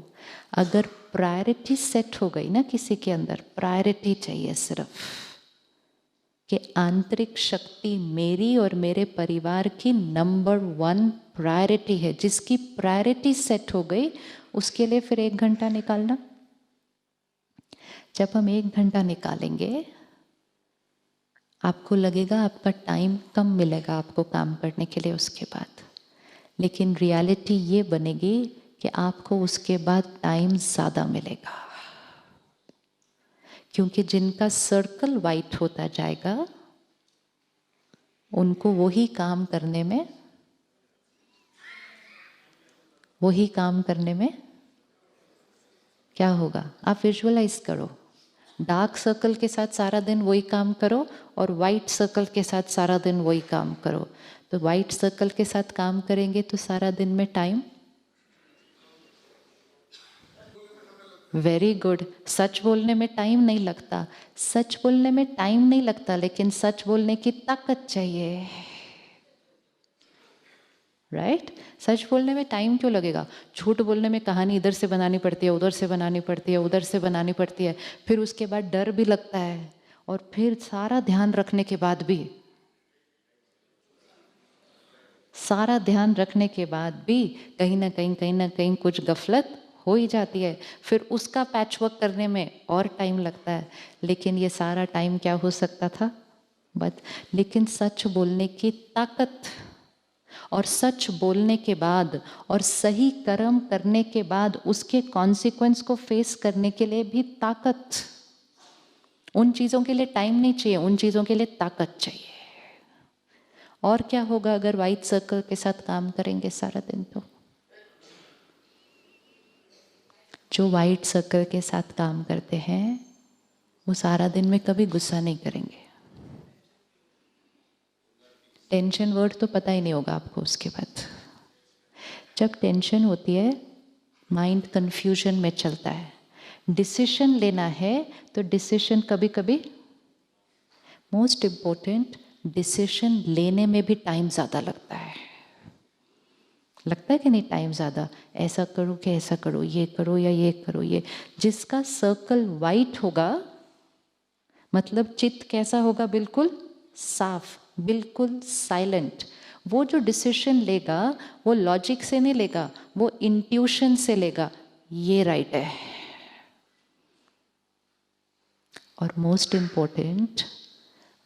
अगर प्रायोरिटी सेट हो गई ना किसी के अंदर, प्रायोरिटी चाहिए सिर्फ कि आंतरिक शक्ति मेरी और मेरे परिवार की नंबर 1 प्रायोरिटी है। जिसकी प्रायोरिटी सेट हो गई उसके लिए फिर 1 घंटा निकालना। जब हम 1 घंटा निकालेंगे आपको लगेगा आपका टाइम कम मिलेगा आपको काम करने के लिए उसके बाद, लेकिन रियलिटी ये बनेगी कि आपको उसके बाद टाइम ज़्यादा मिलेगा। क्योंकि जिनका सर्कल वाइट होता जाएगा उनको वही काम करने में क्या होगा, आप विजुअलाइज करो। डार्क सर्कल के साथ सारा दिन वही काम करो और वाइट सर्कल के साथ सारा दिन वही काम करो। तो वाइट सर्कल के साथ काम करेंगे तो सारा दिन में टाइम वेरी गुड। सच बोलने में टाइम नहीं लगता, सच बोलने में टाइम नहीं लगता, लेकिन सच बोलने की ताकत चाहिए, राइट? सच बोलने में टाइम क्यों लगेगा? झूठ बोलने में कहानी इधर से बनानी पड़ती है, उधर से बनानी पड़ती है, उधर से बनानी पड़ती है, फिर उसके बाद डर भी लगता है, और फिर सारा ध्यान रखने के बाद भी, सारा ध्यान रखने के बाद भी कहीं ना कहीं कुछ गफलत हो ही जाती है, फिर उसका पैचवर्क करने में और टाइम लगता है। लेकिन ये सारा टाइम क्या हो सकता था? लेकिन सच बोलने की ताकत, और सच बोलने के बाद और सही कर्म करने के बाद उसके कॉन्सिक्वेंस को फेस करने के लिए भी ताकत। उन चीज़ों के लिए टाइम नहीं चाहिए, उन चीज़ों के लिए ताकत चाहिए। और क्या होगा अगर वाइट सर्कल के साथ काम करेंगे सारा दिन? तो जो वाइट सर्कल के साथ काम करते हैं वो सारा दिन में कभी गुस्सा नहीं करेंगे। टेंशन वर्ड तो पता ही नहीं होगा आपको उसके बाद। जब टेंशन होती है माइंड कंफ्यूजन में चलता है। डिसीजन लेना है तो डिसीजन कभी कभी, मोस्ट इम्पोर्टेंट, डिसीजन लेने में भी टाइम ज़्यादा लगता है। लगता है कि नहीं टाइम ज़्यादा? ऐसा करो कि ऐसा करो, ये करो या ये करो। ये जिसका सर्कल वाइट होगा मतलब चित्त कैसा होगा? बिल्कुल साफ, बिल्कुल साइलेंट। वो जो डिसीजन लेगा वो लॉजिक से नहीं लेगा, वो इंट्यूशन से लेगा, ये राइट है। और मोस्ट इम्पोर्टेंट,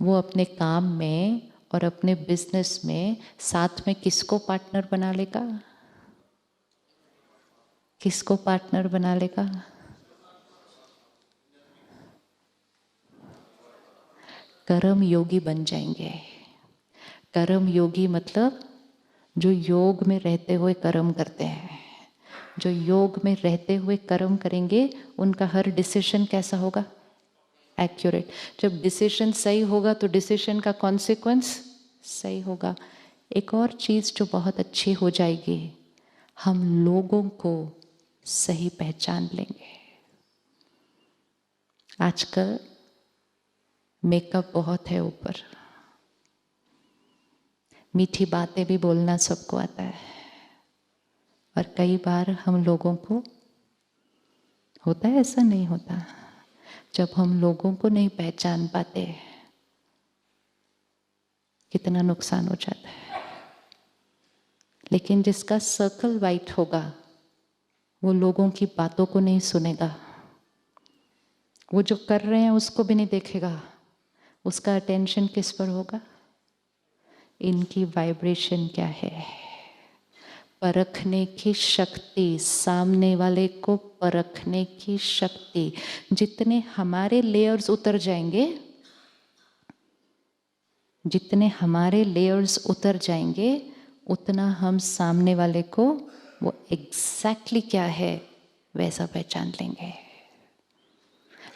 वो अपने काम में और अपने बिजनेस में साथ में किसको पार्टनर बना लेगा? किसको पार्टनर बना लेगा? कर्म योगी बन जाएंगे। कर्म योगी मतलब जो योग में रहते हुए कर्म करते हैं। जो योग में रहते हुए कर्म करेंगे उनका हर डिसीजन कैसा होगा? एक्यूरेट। जब डिसीजन सही होगा तो डिसीजन का कॉन्सिक्वेंस सही होगा। एक और चीज़ जो बहुत अच्छी हो जाएगी, हम लोगों को सही पहचान लेंगे। आजकल मेकअप बहुत है ऊपर, मीठी बातें भी बोलना सबको आता है, और कई बार हम लोगों को होता है, ऐसा नहीं होता, जब हम लोगों को नहीं पहचान पाते कितना नुकसान हो जाता है। लेकिन जिसका सर्कल वाइट होगा वो लोगों की बातों को नहीं सुनेगा, वो जो कर रहे हैं उसको भी नहीं देखेगा, उसका अटेंशन किस पर होगा? इनकी वाइब्रेशन क्या है? परखने की शक्ति, सामने वाले को परखने की शक्ति। जितने हमारे लेयर्स उतर जाएंगे, जितने हमारे लेयर्स उतर जाएंगे उतना हम सामने वाले को वो एग्जैक्टली क्या है वैसा पहचान लेंगे।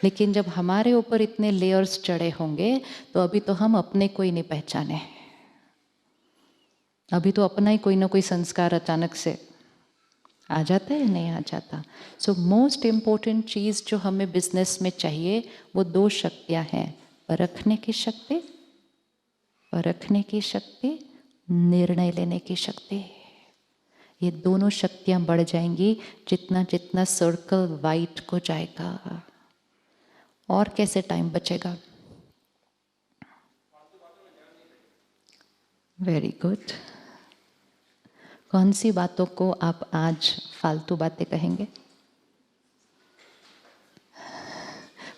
लेकिन जब हमारे ऊपर इतने लेयर्स चढ़े होंगे तो अभी तो हम अपने को ही नहीं पहचाने। अभी तो अपना ही कोई ना कोई संस्कार अचानक से आ जाता है, नहीं आ जाता। सो मोस्ट इम्पोर्टेंट चीज़ जो हमें बिजनेस में चाहिए वो दो शक्तियाँ हैं, परखने की शक्ति, परखने की शक्ति, निर्णय लेने की शक्ति। ये दोनों शक्तियाँ बढ़ जाएंगी जितना जितना सर्कल वाइट को जाएगा। और कैसे टाइम बचेगा? Very good. कौन सी बातों को आप आज फालतू बातें कहेंगे?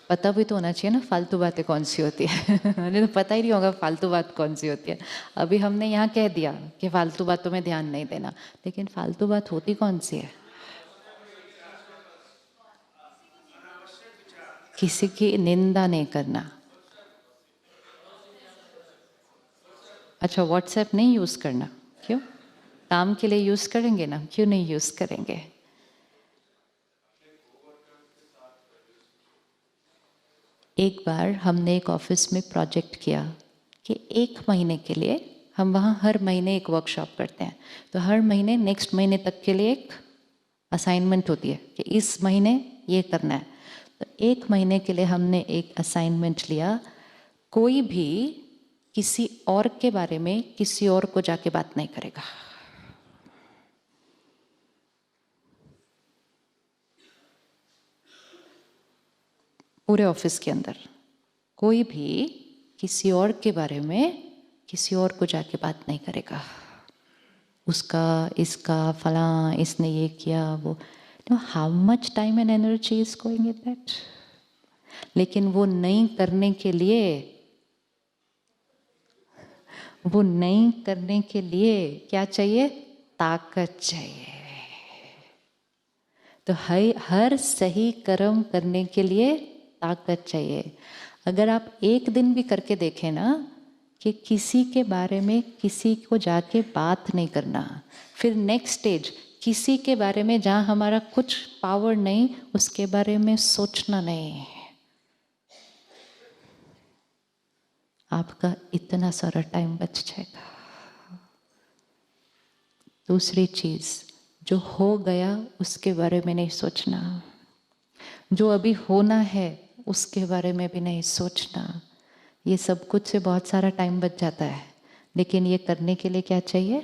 पता भी तो होना चाहिए ना फालतू बातें कौन सी होती है। मुझे तो पता ही नहीं होगा फालतू बात कौन सी होती है। अभी हमने यहाँ कह दिया कि फालतू बातों में ध्यान नहीं देना, लेकिन फालतू बात होती कौन सी है? किसी की निंदा नहीं करना। अच्छा, व्हाट्सएप नहीं यूज़ करना? क्यों? काम के लिए यूज़ करेंगे ना, क्यों नहीं यूज़ करेंगे? एक बार हमने एक ऑफिस में प्रोजेक्ट किया कि 1 महीने के लिए हम वहाँ हर महीने एक वर्कशॉप करते हैं। तो हर महीने नेक्स्ट महीने तक के लिए एक असाइनमेंट होती है कि इस महीने ये करना है। तो 1 महीने के लिए हमने एक असाइनमेंट लिया, कोई भी किसी और के बारे में किसी और को जाके बात नहीं करेगा। पूरे ऑफिस के अंदर कोई भी किसी और के बारे में किसी और को जाके बात नहीं करेगा। उसका, इसका, फलां, इसने ये किया, वो। How much time and energy is going in that. लेकिन वो नहीं करने के लिए, वो नहीं करने के लिए क्या चाहिए? ताकत चाहिए। तो हर सही कर्म करने के लिए ताकत चाहिए। अगर आप एक दिन भी करके देखें ना कि किसी के बारे में किसी को जाके बात नहीं करना, फिर नेक्स्ट स्टेज किसी के बारे में जहाँ हमारा कुछ पावर नहीं, उसके बारे में सोचना नहीं, आपका इतना सारा टाइम बच जाएगा। दूसरी चीज, जो हो गया उसके बारे में नहीं सोचना, जो अभी होना है उसके बारे में भी नहीं सोचना। ये सब कुछ से बहुत सारा टाइम बच जाता है, लेकिन ये करने के लिए क्या चाहिए?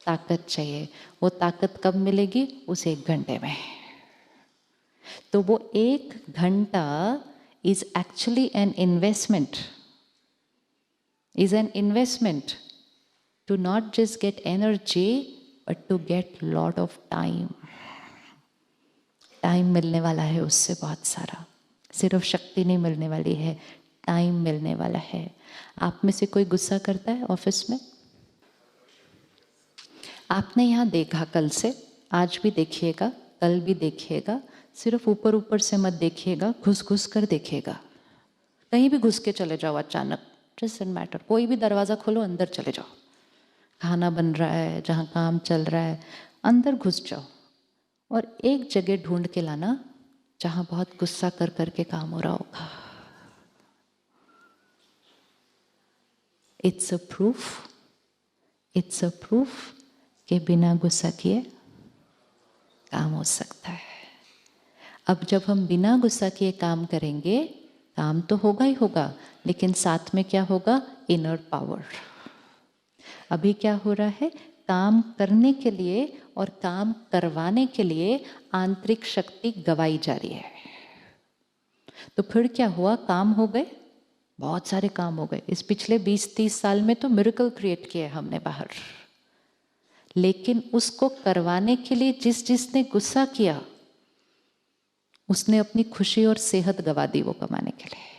ताकत चाहिए। वो ताकत कब मिलेगी? उस 1 घंटे में। तो वो 1 घंटा is actually an investment, is an investment to not just get energy but to get lot of time. Time मिलने वाला है उससे बहुत सारा, सिर्फ शक्ति नहीं मिलने वाली है, टाइम मिलने वाला है। आप में से कोई गुस्सा करता है ऑफिस में? आपने यहाँ देखा, कल से आज भी देखिएगा, कल भी देखिएगा, सिर्फ ऊपर ऊपर से मत देखिएगा, घुस घुस कर देखिएगा। कहीं भी घुस के चले जाओ अचानक, डजंट मैटर, कोई भी दरवाज़ा खोलो, अंदर चले जाओ। खाना बन रहा है, जहाँ काम चल रहा है, अंदर घुस जाओ और एक जगह ढूंढ के लाना जहाँ बहुत गुस्सा कर करके काम हो रहा होगा। इट्स अ प्रूफ कि बिना गुस्सा किए काम हो सकता है। अब जब हम बिना गुस्सा किए काम करेंगे, काम तो होगा ही होगा, लेकिन साथ में क्या होगा? Inner power. अभी क्या हो रहा है? काम करने के लिए और काम करवाने के लिए आंतरिक शक्ति गवाई जा रही है। तो फिर क्या हुआ? काम हो गए, बहुत सारे काम हो गए। इस पिछले 20-30 साल में तो मिरेकल क्रिएट किए हमने बाहर, लेकिन उसको करवाने के लिए जिसने गुस्सा किया, उसने अपनी खुशी और सेहत गवा दी वो कमाने के लिए।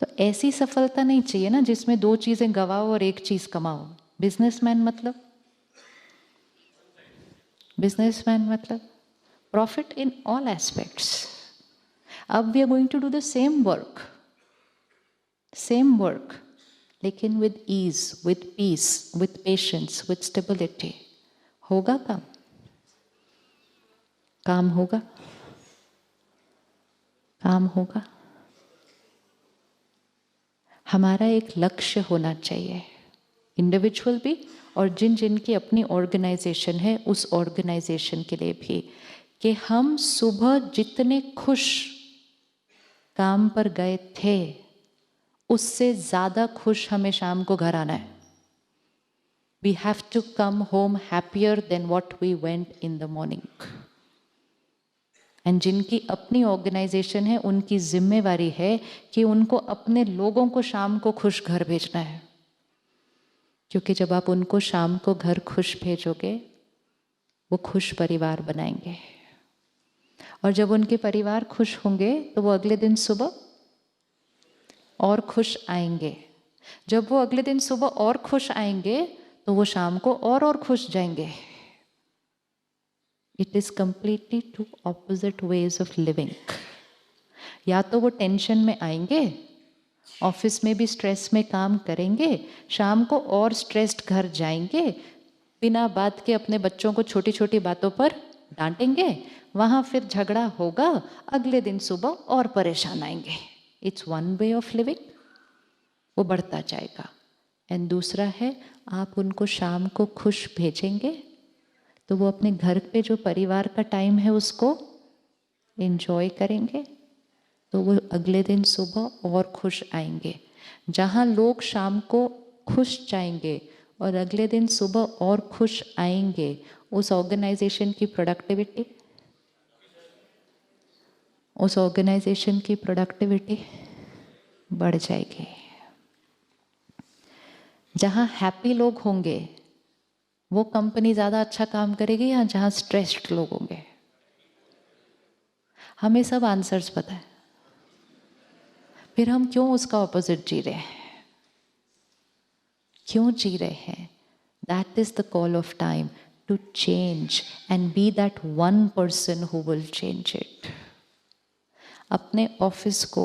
तो ऐसी सफलता नहीं चाहिए ना जिसमें 2 चीजें गवाओ और 1 चीज कमाओ। बिजनेसमैन मतलब प्रॉफिट इन ऑल एस्पेक्ट्स। अब we are going to do the same work, लेकिन with ease, with peace, with patience, with stability. होगा काम होगा। हमारा एक लक्ष्य होना चाहिए, इंडिविजुअल भी और जिनकी अपनी ऑर्गेनाइजेशन है उस ऑर्गेनाइजेशन के लिए भी, कि हम सुबह जितने खुश काम पर गए थे उससे ज़्यादा खुश हमें शाम को घर आना है। We have to come home happier than what we went in the morning. And जिनकी अपनी ऑर्गेनाइजेशन है उनकी जिम्मेवारी है कि उनको अपने लोगों को शाम को खुश घर भेजना है, क्योंकि जब आप उनको शाम को घर खुश भेजोगे वो खुश परिवार बनाएंगे, और जब उनके परिवार खुश होंगे तो वो अगले दिन सुबह और खुश आएंगे। जब वो अगले दिन सुबह और खुश आएंगे तो वो शाम को और खुश जाएंगे। It is completely 2 opposite ways of living. या तो वो टेंशन में आएंगे, ऑफिस में भी स्ट्रेस में काम करेंगे, शाम को और स्ट्रेस्ड घर जाएंगे, बिना बात के अपने बच्चों को छोटी छोटी बातों पर डांटेंगे, वहां फिर झगड़ा होगा, अगले दिन सुबह और परेशान आएंगे। इट्स 1 वे ऑफ लिविंग, वो बढ़ता जाएगा। एंड दूसरा है, आप उनको शाम को खुश भेजेंगे तो वो अपने घर पे जो परिवार का टाइम है उसको एंजॉय करेंगे, तो वो अगले दिन सुबह और खुश आएंगे। जहाँ लोग शाम को खुश जाएंगे और अगले दिन सुबह और खुश आएंगे, उस ऑर्गेनाइजेशन की प्रोडक्टिविटी बढ़ जाएगी। जहाँ हैप्पी लोग होंगे वो कंपनी ज़्यादा अच्छा काम करेगी या जहाँ स्ट्रेस्ड लोग होंगे? हमें सब आंसर्स पता है, फिर हम क्यों उसका ऑपोजिट जी रहे हैं? क्यों जी रहे हैं? That is the call of time to change and be that one person who will change it. अपने ऑफिस को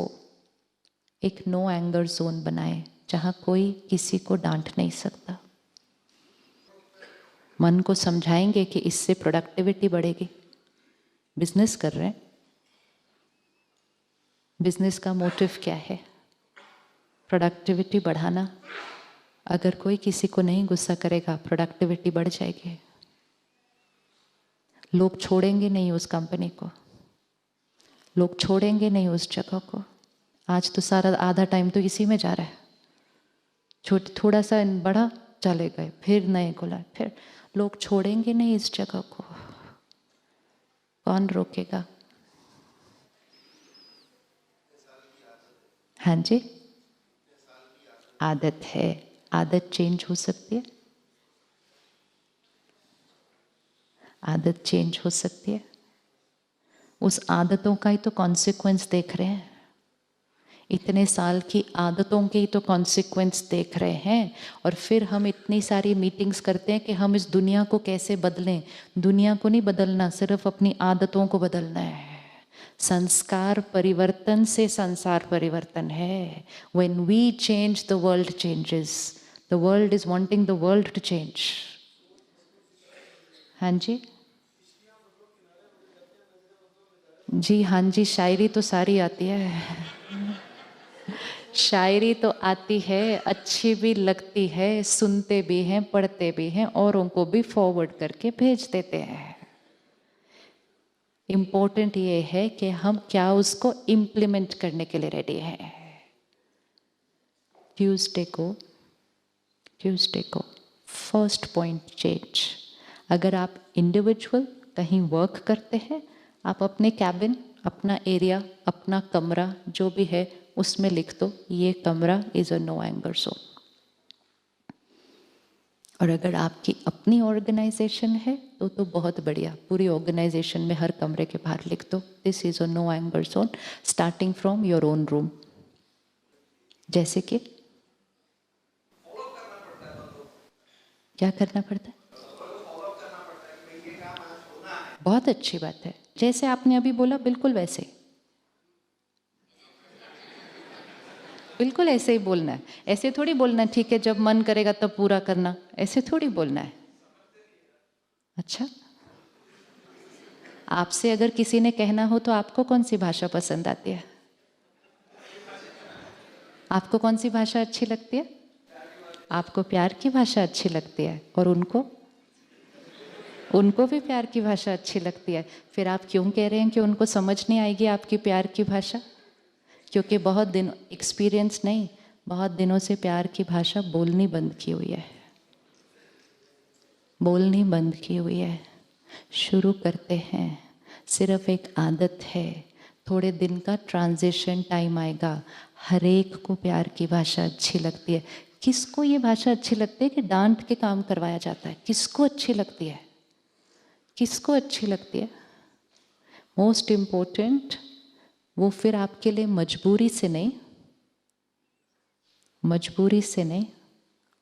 एक नो एंगर जोन बनाए जहाँ कोई किसी को डांट नहीं सकता। मन को समझाएंगे कि इससे प्रोडक्टिविटी बढ़ेगी। बिजनेस कर रहे हैं, बिजनेस का मोटिव क्या है? प्रोडक्टिविटी बढ़ाना। अगर कोई किसी को नहीं गुस्सा करेगा, प्रोडक्टिविटी बढ़ जाएगी। लोग छोड़ेंगे नहीं उस कंपनी को, लोग छोड़ेंगे नहीं उस जगह को। आज तो सारा आधा टाइम तो इसी में जा रहा है। थोड़ा सा बढ़ा, चले गए, फिर नए को लाए, फिर लोग छोड़ेंगे नहीं इस जगह को। कौन रोकेगा? हाँ जी, आदत है। आदत चेंज हो सकती है, आदत चेंज हो सकती है। उस आदतों का ही तो कॉन्सिक्वेंस देख रहे हैं। इतने साल की आदतों के ही तो कॉन्सिक्वेंस देख रहे हैं। और फिर हम इतनी सारी मीटिंग्स करते हैं कि हम इस दुनिया को कैसे बदलें। दुनिया को नहीं बदलना, सिर्फ अपनी आदतों को बदलना है। संस्कार परिवर्तन से संसार परिवर्तन है। When we change, the world changes. The world is wanting the world to change. हाँ जी, जी हाँ जी, शायरी तो सारी आती है। शायरी तो आती है, अच्छी भी लगती है, सुनते भी हैं, पढ़ते भी हैं, औरों को भी फॉरवर्ड करके भेज देते हैं। इम्पोर्टेंट ये है कि हम क्या उसको इम्प्लीमेंट करने के लिए रेडी हैं। ट्यूसडे को फर्स्ट पॉइंट चेंज। अगर आप इंडिविजुअल कहीं वर्क करते हैं, आप अपने कैबिन, अपना एरिया, अपना कमरा जो भी है उसमें लिख दो, ये कमरा is a no anger zone. और अगर आपकी अपनी ऑर्गेनाइजेशन है तो बहुत बढ़िया, पूरी ऑर्गेनाइजेशन में हर कमरे के बाहर लिख दो, this is a no anger zone, starting from your own room. जैसे कि क्या करना पड़ता है? बहुत अच्छी बात है, जैसे आपने अभी बोला बिल्कुल वैसे, बिल्कुल ऐसे ही बोलना है। ऐसे थोड़ी बोलना है ठीक है जब मन करेगा तब पूरा करना, ऐसे थोड़ी बोलना है। अच्छा, आपसे अगर किसी ने कहना हो तो आपको कौन सी भाषा पसंद आती है? आपको कौन सी भाषा अच्छी लगती है? आपको प्यार की भाषा अच्छी लगती है, और उनको भी प्यार की भाषा अच्छी लगती है। फिर आप क्यों कह रहे हैं कि उनको समझ नहीं आएगी आपकी प्यार की भाषा? क्योंकि बहुत दिन एक्सपीरियंस नहीं, बहुत दिनों से प्यार की भाषा बोलनी बंद की हुई है, बोलनी बंद की हुई है। शुरू करते हैं, सिर्फ एक आदत है, थोड़े दिन का ट्रांजिशन टाइम आएगा। हर एक को प्यार की भाषा अच्छी लगती है। किसको ये भाषा अच्छी लगती है कि डांट के काम करवाया जाता है? किसको अच्छी लगती है? किसको अच्छी लगती है? मोस्ट इम्पोर्टेंट, वो फिर आपके लिए मजबूरी से नहीं,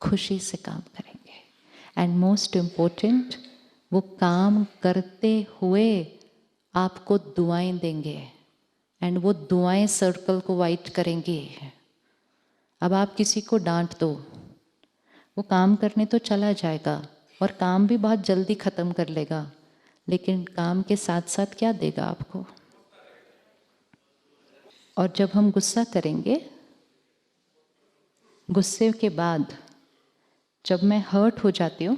खुशी से काम करेंगे। एंड मोस्ट इम्पोर्टेंट, वो काम करते हुए आपको दुआएं देंगे, एंड वो दुआएं सर्कल को वाइट करेंगी। अब आप किसी को डांट दो, वो काम करने तो चला जाएगा और काम भी बहुत जल्दी ख़त्म कर लेगा, लेकिन काम के साथ साथ क्या देगा आपको? और जब हम गुस्सा करेंगे, गुस्से के बाद जब मैं हर्ट हो जाती हूँ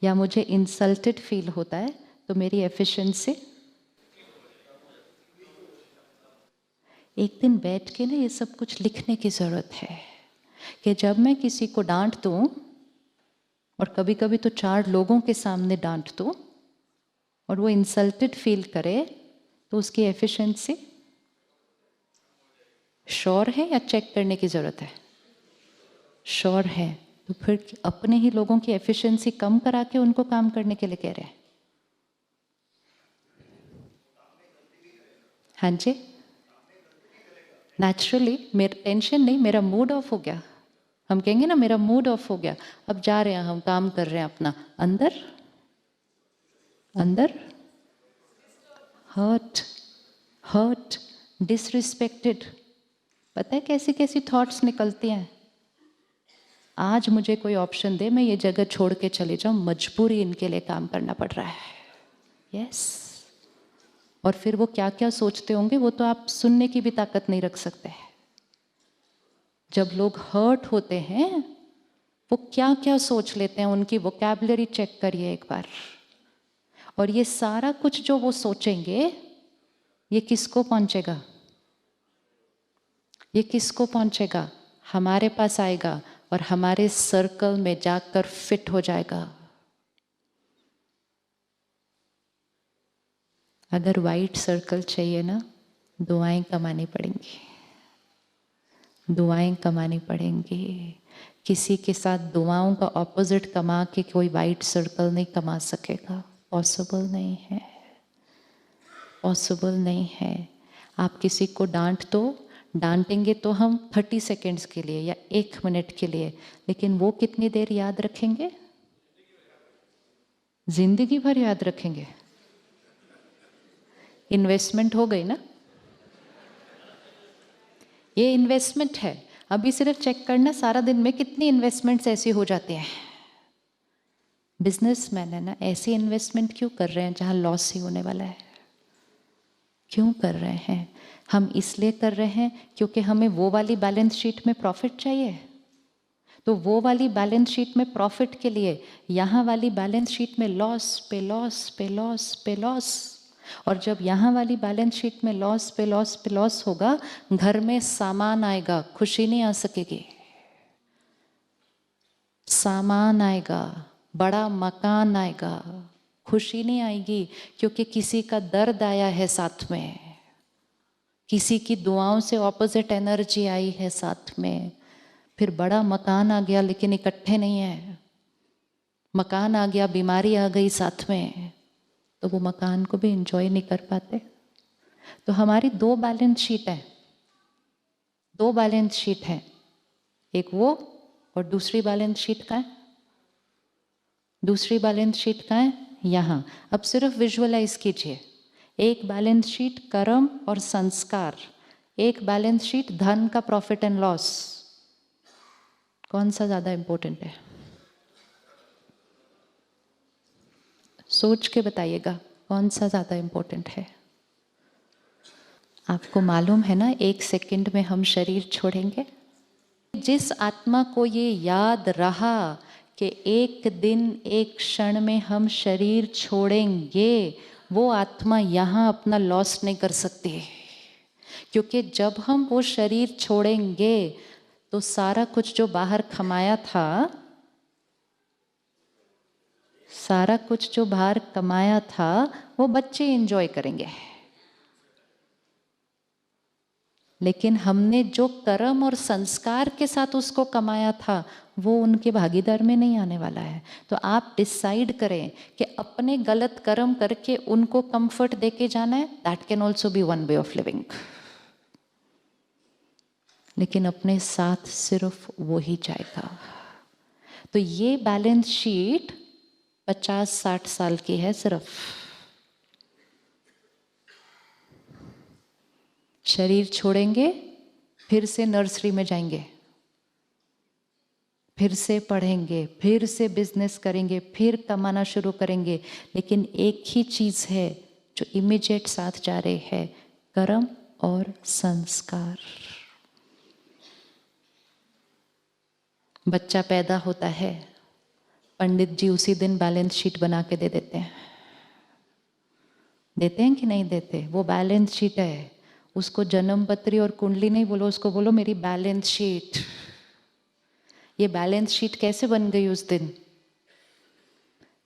या मुझे इंसल्टेड फील होता है तो मेरी एफिशिएंसी, एक दिन बैठ के ना ये सब कुछ लिखने की ज़रूरत है कि जब मैं किसी को डांट दूँ, और कभी कभी तो 4 लोगों के सामने डांट दूँ और वो इंसल्टेड फील करे, तो उसकी एफिशिएंसी श्योर है या चेक करने की ज़रूरत है? श्योर है। तो फिर अपने ही लोगों की एफिशिएंसी कम करा के उनको काम करने के लिए कह रहे हैं। हाँ जी, नेचुरली मेरा टेंशन नहीं, मेरा मूड ऑफ हो गया। हम कहेंगे ना मेरा मूड ऑफ हो गया, अब जा रहे हैं हम काम कर रहे हैं अपना, अंदर अंदर हर्ट हर्ट डिसरिस्पेक्टेड। पता है कैसी कैसी थॉट्स निकलती हैं। आज मुझे कोई ऑप्शन दे, मैं ये जगह छोड़ के चले जाऊं, मजबूरी इनके लिए काम करना पड़ रहा है। यस। और फिर वो क्या क्या सोचते होंगे वो तो आप सुनने की भी ताकत नहीं रख सकते। जब लोग हर्ट होते हैं वो क्या क्या सोच लेते हैं, उनकी वोकैबुलरी चेक करिए एक बार। और ये सारा कुछ जो वो सोचेंगे ये किसको पहुंचेगा? ये किसको पहुंचेगा? हमारे पास आएगा और हमारे सर्कल में जाकर फिट हो जाएगा। अगर वाइट सर्कल चाहिए ना, दुआएं कमानी पड़ेंगी, दुआएं कमानी पड़ेंगी। किसी के साथ दुआओं का ऑपोजिट कमा के कोई वाइट सर्कल नहीं कमा सकेगा। पॉसिबल नहीं है, पॉसिबल नहीं है। आप किसी को डांटेंगे तो हम 30 सेकेंड्स के लिए या 1 मिनट के लिए, लेकिन वो कितनी देर याद रखेंगे? जिंदगी भर याद रखेंगे। इन्वेस्टमेंट हो गई ना, ये इन्वेस्टमेंट है। अभी सिर्फ चेक करना सारा दिन में कितनी इन्वेस्टमेंट्स ऐसी हो जाती हैं। बिजनेसमैन है ना, ऐसी इन्वेस्टमेंट क्यों कर रहे हैं जहां लॉस ही होने वाला है? क्यों कर रहे हैं? हम इसलिए कर रहे हैं क्योंकि हमें वो वाली बैलेंस शीट में प्रॉफिट चाहिए। तो वो वाली बैलेंस शीट में प्रॉफिट के लिए यहाँ वाली बैलेंस शीट में लॉस पे लॉस पे लॉस पे लॉस। और जब यहाँ वाली बैलेंस शीट में लॉस पे लॉस पे लॉस होगा, घर में सामान आएगा, खुशी नहीं आ सकेगी। सामान आएगा, बड़ा मकान आएगा, खुशी नहीं आएगी, क्योंकि किसी का दर्द आया है साथ में, किसी की दुआओं से ऑपोजिट एनर्जी आई है साथ में। फिर बड़ा मकान आ गया लेकिन इकट्ठे नहीं है, मकान आ गया बीमारी आ गई साथ में, तो वो मकान को भी एंजॉय नहीं कर पाते। तो हमारी 2 बैलेंस शीट है, 2 बैलेंस शीट है, एक वो और दूसरी बैलेंस शीट का है, दूसरी बैलेंस शीट का है यहाँ। अब सिर्फ विजुअलाइज कीजिए, एक बैलेंस शीट कर्म और संस्कार, एक बैलेंस शीट धन का प्रॉफिट एंड लॉस। कौन सा ज्यादा इंपॉर्टेंट है? सोच के बताइएगा कौन सा ज्यादा इंपॉर्टेंट है। आपको मालूम है ना 1 सेकंड में हम शरीर छोड़ेंगे। जिस आत्मा को ये याद रहा कि एक दिन एक क्षण में हम शरीर छोड़ेंगे, वो आत्मा यहाँ अपना लॉस नहीं कर सकती। क्योंकि जब हम वो शरीर छोड़ेंगे तो सारा कुछ जो बाहर कमाया था, सारा कुछ जो बाहर कमाया था वो बच्चे एंजॉय करेंगे। लेकिन हमने जो कर्म और संस्कार के साथ उसको कमाया था वो उनके भागीदार में नहीं आने वाला है। तो आप डिसाइड करें कि अपने गलत कर्म करके उनको कंफर्ट देके जाना है, that can also be one way of living. लेकिन अपने साथ सिर्फ वो ही जाएगा। तो ये बैलेंस शीट 50-60 साल की है सिर्फ। शरीर छोड़ेंगे, फिर से नर्सरी में जाएंगे, फिर से पढ़ेंगे, फिर से बिजनेस करेंगे, फिर कमाना शुरू करेंगे। लेकिन एक ही चीज है जो इमीडिएट साथ जा रहे हैं, कर्म और संस्कार। बच्चा पैदा होता है, पंडित जी उसी दिन बैलेंस शीट बना के दे देते हैं। देते हैं कि नहीं देते? वो बैलेंस शीट है, उसको जन्म पत्री और कुंडली नहीं बोलो, उसको बोलो मेरी बैलेंस शीट। ये बैलेंस शीट कैसे बन गई उस दिन?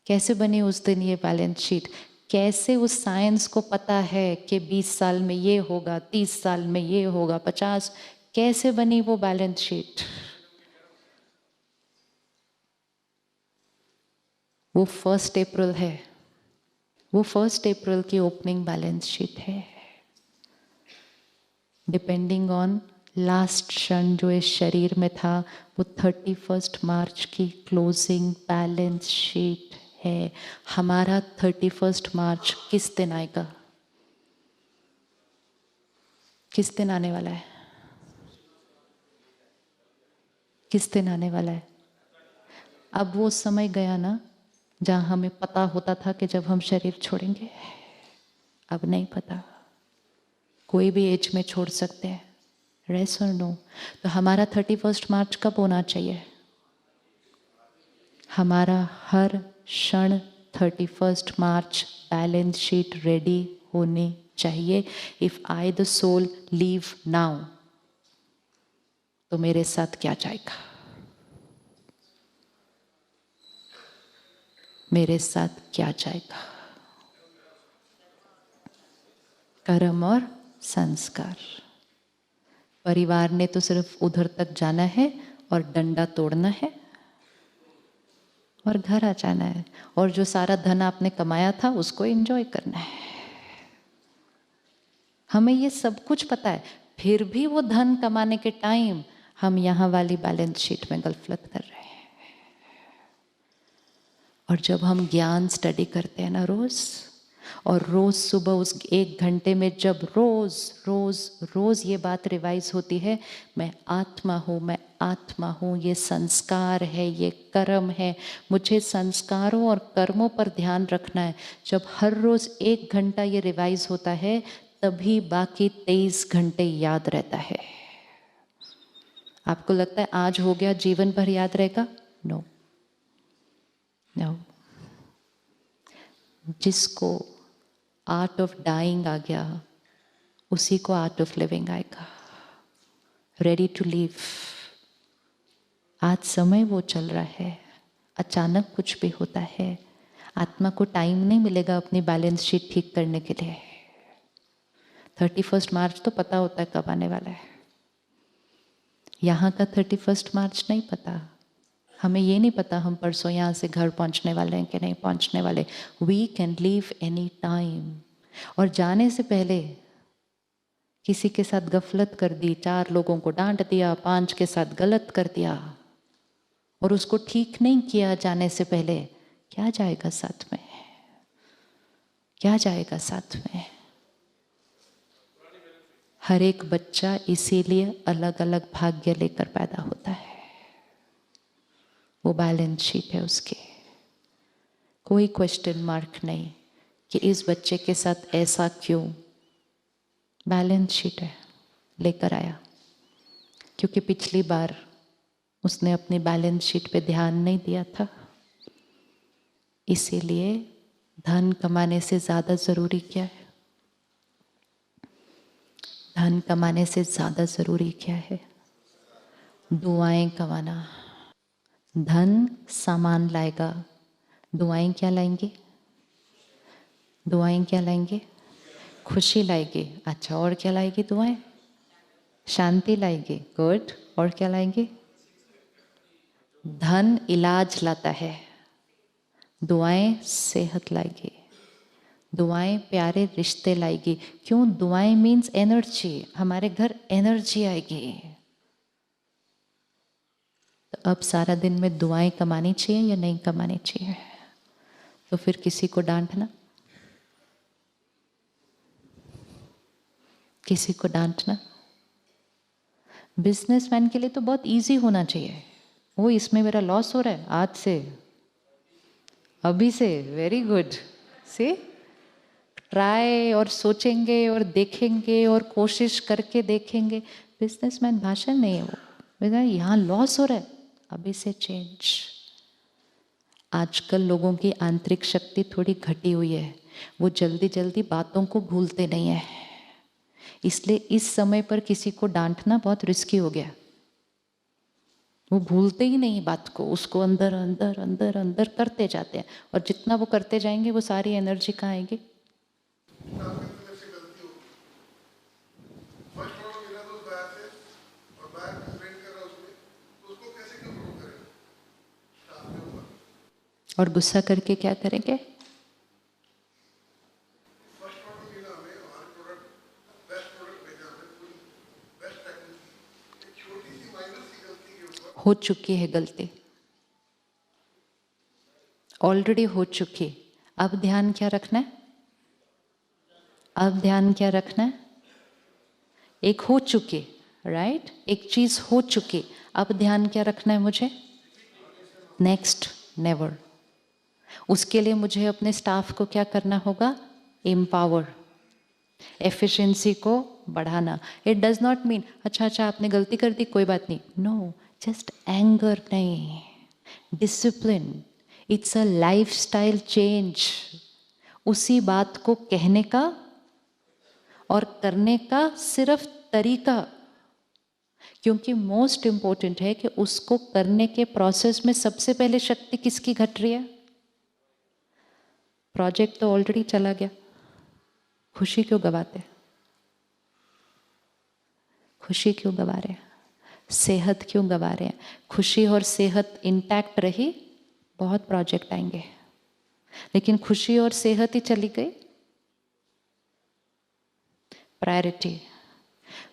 कैसे बनी उस दिन ये बैलेंस शीट? कैसे उस साइंस को पता है कि 20 साल में ये होगा, 30 साल में ये होगा, 50? कैसे बनी वो बैलेंस शीट? वो 1 अप्रैल है, वो 1 अप्रैल की ओपनिंग बैलेंस शीट है। डिपेंडिंग ऑन लास्ट क्षण जो इस शरीर में था, वो 31 मार्च की क्लोजिंग बैलेंस शीट है। हमारा 31 मार्च किस दिन आएगा? किस दिन आने वाला है? किस दिन आने वाला है? अब वो समय गया ना जहाँ हमें पता होता था कि जब हम शरीर छोड़ेंगे। अब नहीं पता, कोई भी एज में छोड़ सकते हैं, रेस और नो। तो हमारा 31 मार्च कब होना चाहिए? हमारा हर क्षण 31 मार्च बैलेंस शीट रेडी होनी चाहिए। If I the soul leave now, तो मेरे साथ क्या जाएगा? मेरे साथ क्या जाएगा? कर्म और संस्कार। परिवार ने तो सिर्फ उधर तक जाना है और डंडा तोड़ना है और घर आ जाना है, और जो सारा धन आपने कमाया था उसको एंजॉय करना है। हमें ये सब कुछ पता है, फिर भी वो धन कमाने के टाइम हम यहाँ वाली बैलेंस शीट में गलफलत कर रहे हैं। और जब हम ज्ञान स्टडी करते हैं ना रोज, और रोज सुबह उस 1 घंटे में जब रोज रोज रोज ये बात रिवाइज होती है, मैं आत्मा हूँ, मैं आत्मा हूँ, ये संस्कार है, ये कर्म है, मुझे संस्कारों और कर्मों पर ध्यान रखना है। जब हर रोज 1 घंटा ये रिवाइज होता है, तभी बाकी 23 घंटे याद रहता है। आपको लगता है आज हो गया जीवन भर याद रहेगा? No no. जिसको आर्ट ऑफ डाइंग आ गया, उसी को आर्ट ऑफ लिविंग आएगा। Ready to live. आज समय वो चल रहा है, अचानक कुछ भी होता है, आत्मा को टाइम नहीं मिलेगा अपनी बैलेंस शीट ठीक करने के लिए। 31 मार्च तो पता होता है कब आने वाला है, यहाँ का 31 मार्च नहीं पता। हमें ये नहीं पता हम परसों यहाँ से घर पहुँचने वाले हैं कि नहीं पहुँचने वाले। We can leave any time. और जाने से पहले किसी के साथ गफलत कर दी, 4 लोगों को डांट दिया, 5 के साथ गलत कर दिया और उसको ठीक नहीं किया जाने से पहले, क्या जाएगा साथ में? क्या जाएगा साथ में? हर एक बच्चा इसीलिए अलग अलग भाग्य लेकर पैदा होता है। वो बैलेंस शीट है उसकी, कोई क्वेश्चन मार्क नहीं कि इस बच्चे के साथ ऐसा क्यों। बैलेंस शीट है, लेकर आया। क्योंकि पिछली बार उसने अपनी बैलेंस शीट पे ध्यान नहीं दिया था, इसीलिए धन कमाने से ज़्यादा ज़रूरी क्या है? धन कमाने से ज़्यादा ज़रूरी क्या है? दुआएं कमाना। धन सामान लाएगा, दुआएं क्या लाएंगी? दुआएं क्या लाएंगे? खुशी लाएगी। अच्छा, और क्या लाएगी दुआएं? शांति लाएगी। गुड। और क्या लाएंगी? धन इलाज लाता है, दुआएं सेहत लाएगी, दुआएं प्यारे रिश्ते लाएगी। क्यों? दुआएं मीन्स एनर्जी, हमारे घर एनर्जी आएगी। तो अब सारा दिन में दुआएं कमानी चाहिए या नहीं कमानी चाहिए? तो फिर किसी को डांटना, किसी को डांटना। बिजनेसमैन के लिए तो बहुत इजी होना चाहिए। वो इसमें मेरा लॉस हो रहा है, आज से, अभी से, वेरी गुड। से ट्राई और सोचेंगे और देखेंगे और कोशिश करके देखेंगे। बिजनेसमैन भाषण नहीं है वो, यहाँ लॉस हो रहा है, अभी से चेंज। आजकल लोगों की आंतरिक शक्ति थोड़ी घटी हुई है, वो जल्दी जल्दी बातों को भूलते नहीं है, इसलिए इस समय पर किसी को डांटना बहुत रिस्की हो गया। वो भूलते ही नहीं बात को, उसको अंदर अंदर अंदर अंदर करते जाते हैं, और जितना वो करते जाएंगे वो सारी एनर्जी कहाँ आएगी? और गुस्सा करके क्या करेंगे? हो चुकी है गलती, ऑलरेडी हो चुकी। अब ध्यान क्या रखना है? अब ध्यान क्या रखना है? एक हो चुकी, राइट? एक चीज हो चुकी, अब ध्यान क्या रखना है मुझे? Next never. उसके लिए मुझे अपने स्टाफ को क्या करना होगा? एम्पावर, एफिशिएंसी को बढ़ाना। इट डज नॉट मीन अच्छा आपने गलती कर दी कोई बात नहीं, नो, जस्ट एंगर नहीं, discipline. It's a lifestyle change. उसी बात को कहने का और करने का सिर्फ तरीका, क्योंकि मोस्ट इंपॉर्टेंट है कि उसको करने के प्रोसेस में सबसे पहले शक्ति किसकी घट रही है? प्रोजेक्ट तो ऑलरेडी चला गया, खुशी क्यों गवाते? खुशी क्यों गवा रहे हैं? सेहत क्यों गवा रहे हैं? खुशी और सेहत इंटैक्ट रही, बहुत प्रोजेक्ट आएंगे, लेकिन खुशी और सेहत ही चली गई, प्रायोरिटी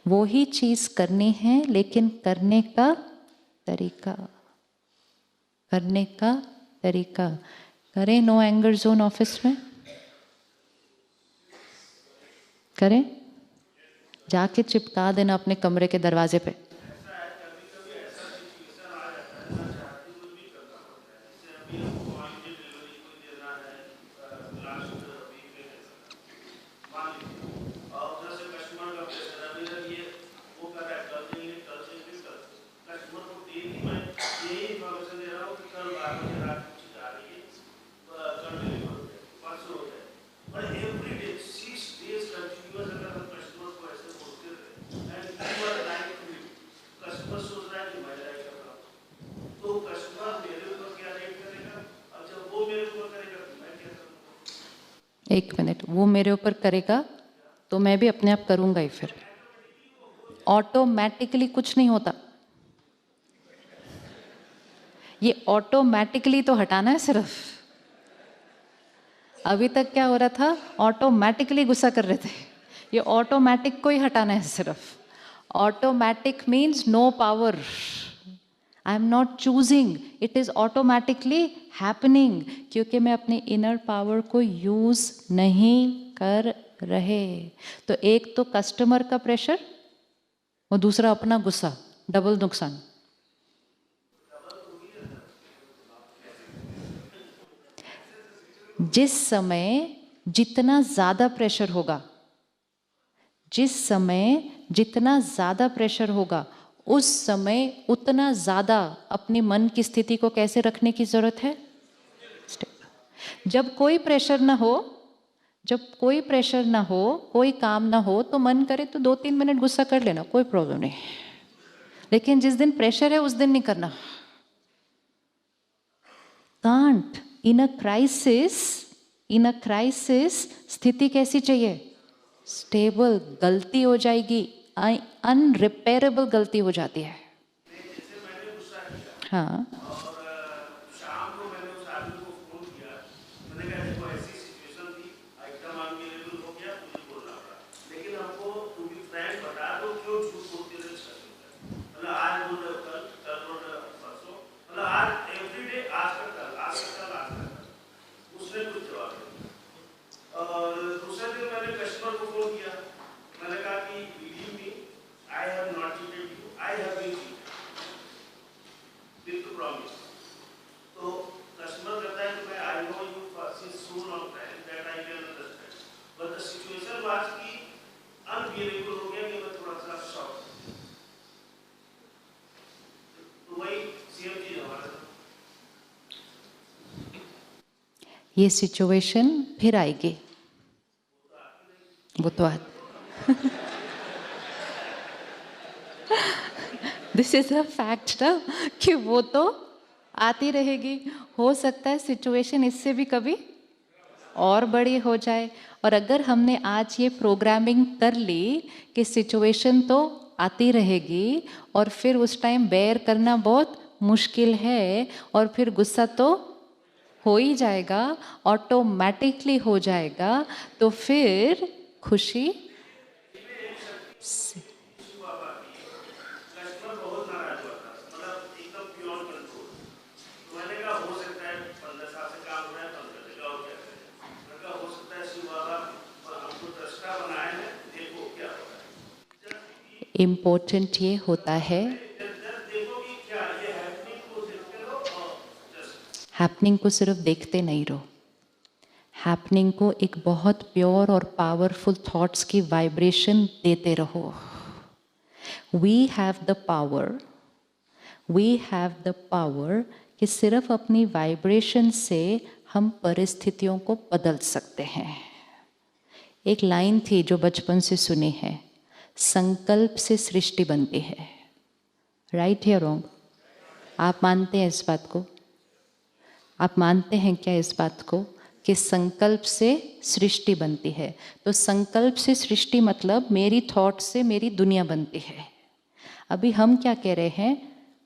वो ही चीज करनी है, लेकिन करने का तरीका, करने का तरीका। करें नो एंगर जोन ऑफिस में? करें? जाके चिपका देना अपने कमरे के दरवाजे पे। एक मिनट, वो मेरे ऊपर करेगा तो मैं भी अपने आप करूंगा ही। फिर ऑटोमेटिकली कुछ नहीं होता, ये ऑटोमेटिकली तो हटाना है सिर्फ। अभी तक क्या हो रहा था? ऑटोमेटिकली गुस्सा कर रहे थे, ये ऑटोमेटिक को ही हटाना है सिर्फ। Automatic means no power, I am not choosing, it is automatically happening, क्योंकि मैं अपने इनर पावर को यूज नहीं कर रहे। तो एक तो कस्टमर का प्रेशर और दूसरा अपना गुस्सा, डबल नुकसान। जिस समय जितना ज्यादा प्रेशर होगा, जिस समय जितना ज्यादा प्रेशर होगा, उस समय उतना ज्यादा अपनी मन की स्थिति को कैसे रखने की जरूरत है? जब कोई प्रेशर ना हो, जब कोई प्रेशर ना हो, कोई काम ना हो, तो मन करे तो 2-3 मिनट गुस्सा कर लेना, कोई प्रॉब्लम नहीं। लेकिन जिस दिन प्रेशर है उस दिन नहीं करना। कांट। इन अ क्राइसिस स्थिति कैसी चाहिए? स्टेबल। गलती हो जाएगी, अनरिपेयरेबल गलती हो जाती है। हाँ, ये सिचुएशन फिर आएगी, वो तो दिस इज अ फैक्ट ना, कि वो तो आती रहेगी। हो सकता है सिचुएशन इससे भी कभी और बड़ी हो जाए। और अगर हमने आज ये प्रोग्रामिंग कर ली कि सिचुएशन तो आती रहेगी और फिर उस टाइम बेयर करना बहुत मुश्किल है और फिर गुस्सा तो हो ही जाएगा, ऑटोमेटिकली हो जाएगा, तो फिर खुशी से इम्पोर्टेंट ये होता है, हैपनिंग को सिर्फ देखते नहीं रहो, हैपनिंग को एक बहुत प्योर और पावरफुल थॉट्स की वाइब्रेशन देते रहो। वी हैव द पावर कि सिर्फ अपनी वाइब्रेशन से हम परिस्थितियों को बदल सकते हैं। एक लाइन थी जो बचपन से सुनी है, संकल्प से सृष्टि बनती है। राइट या रॉन्ग? आप मानते हैं इस बात को? आप मानते हैं क्या इस बात को कि संकल्प से सृष्टि बनती है? तो संकल्प से सृष्टि मतलब मेरी थॉट से मेरी दुनिया बनती है। अभी हम क्या कह रहे हैं,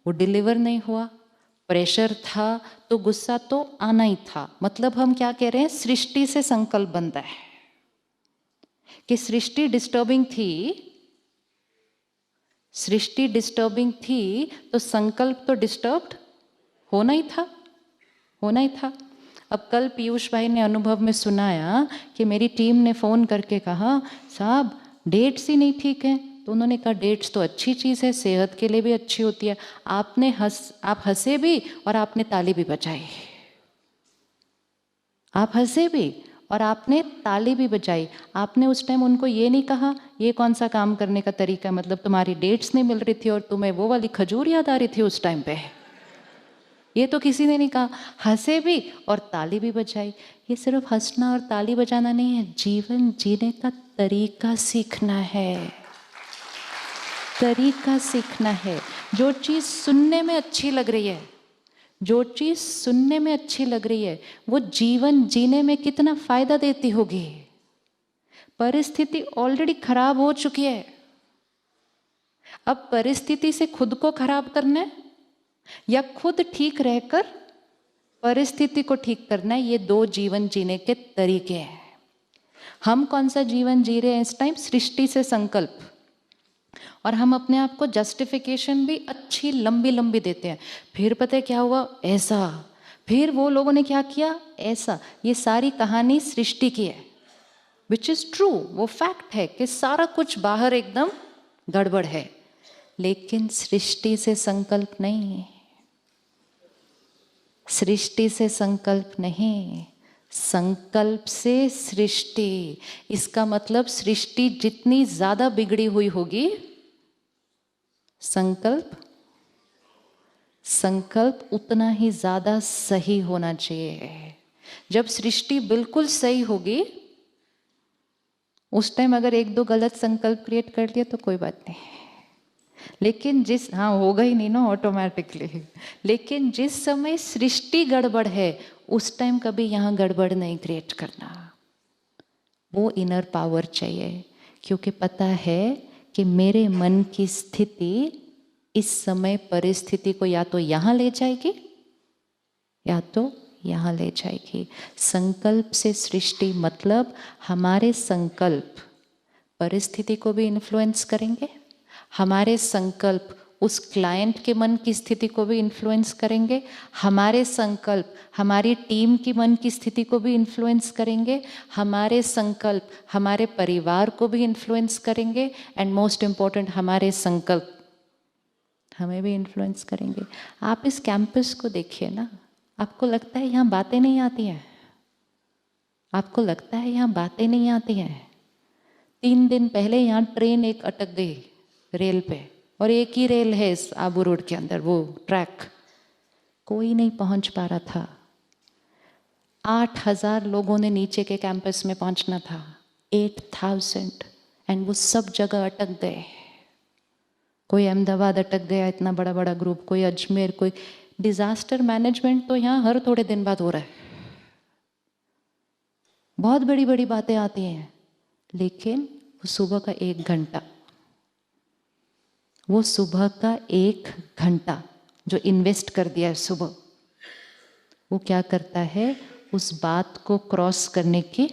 वो डिलीवर नहीं हुआ, प्रेशर था, तो गुस्सा तो आना ही था। मतलब हम क्या कह रहे हैं, सृष्टि से संकल्प बनता है कि सृष्टि डिस्टर्बिंग थी, तो संकल्प तो डिस्टर्ब्ड होना ही था। अब कल पीयूष भाई ने अनुभव में सुनाया कि मेरी टीम ने फ़ोन करके कहा, साहब डेट्स ही नहीं ठीक है। तो उन्होंने कहा, डेट्स तो अच्छी चीज़ है, सेहत के लिए भी अच्छी होती है। आप हंसे भी और आपने ताली भी बजाई। आप हंसे भी और आपने ताली भी बजाई। आपने उस टाइम उनको ये नहीं कहा, ये कौन सा काम करने का तरीका, मतलब तुम्हारी डेट्स नहीं मिल रही थी और तुम्हें वो वाली खजूर याद आ रही थी उस टाइम पे। ये तो किसी ने नहीं कहा, हंसे भी और ताली भी बजाई। ये सिर्फ हंसना और ताली बजाना नहीं है, जीवन जीने का तरीका सीखना है। तरीका सीखना है। जो चीज़ सुनने में अच्छी लग रही है, वो जीवन जीने में कितना फायदा देती होगी। परिस्थिति ऑलरेडी खराब हो चुकी है, अब परिस्थिति से खुद को खराब करना है या खुद ठीक रहकर परिस्थिति को ठीक करना है। ये दो जीवन जीने के तरीके हैं। हम कौन सा जीवन जी रहे हैं इस टाइम, सृष्टि से संकल्प। और हम अपने आप को जस्टिफिकेशन भी अच्छी लंबी देते हैं। फिर पता है क्या हुआ, ऐसा, फिर वो लोगों ने क्या किया, ऐसा। ये सारी कहानी सृष्टि की है, विच इज ट्रू। वो फैक्ट है कि सारा कुछ बाहर एकदम गड़बड़ है, लेकिन सृष्टि से संकल्प नहीं, सृष्टि से संकल्प नहीं, संकल्प से सृष्टि। इसका मतलब सृष्टि जितनी ज्यादा बिगड़ी हुई होगी, संकल्प उतना ही ज्यादा सही होना चाहिए। जब सृष्टि बिल्कुल सही होगी, उस टाइम अगर एक दो गलत संकल्प क्रिएट कर लिया तो कोई बात नहीं, लेकिन होगा ही नहीं ना ऑटोमेटिकली। लेकिन जिस समय सृष्टि गड़बड़ है, उस टाइम कभी यहाँ गड़बड़ नहीं क्रिएट करना। वो इनर पावर चाहिए, क्योंकि पता है कि मेरे मन की स्थिति इस समय परिस्थिति को या तो यहाँ ले जाएगी या तो यहाँ ले जाएगी। संकल्प से सृष्टि मतलब हमारे संकल्प परिस्थिति को भी इन्फ्लुएंस करेंगे, हमारे संकल्प उस क्लाइंट के मन की स्थिति को भी इन्फ्लुएंस करेंगे, हमारे संकल्प हमारी टीम की मन की स्थिति को भी इन्फ्लुएंस करेंगे, हमारे संकल्प हमारे परिवार को भी इन्फ्लुएंस करेंगे, एंड मोस्ट इम्पोर्टेंट हमारे संकल्प हमें भी इन्फ्लुएंस करेंगे। आप इस कैंपस को देखिए ना, आपको लगता है यहाँ बातें नहीं आती हैं? आपको लगता है यहाँ बातें नहीं आती हैं? 3 दिन पहले यहाँ ट्रेन एक अटक गई रेल पे, और एक ही रेल है इस आबू रोड के अंदर, वो ट्रैक, कोई नहीं पहुंच पा रहा था। 8,000 लोगों ने नीचे के कैंपस में पहुंचना था, 8,000, एंड वो सब जगह अटक गए। कोई अहमदाबाद अटक गया, इतना बड़ा बड़ा ग्रुप, कोई अजमेर, कोई डिजास्टर मैनेजमेंट तो यहाँ हर थोड़े दिन बाद हो रहा है। बहुत बड़ी बड़ी बातें आती हैं, लेकिन वो सुबह का 1 घंटा, वो सुबह का 1 घंटा जो इन्वेस्ट कर दिया है सुबह, वो क्या करता है, उस बात को क्रॉस करने की,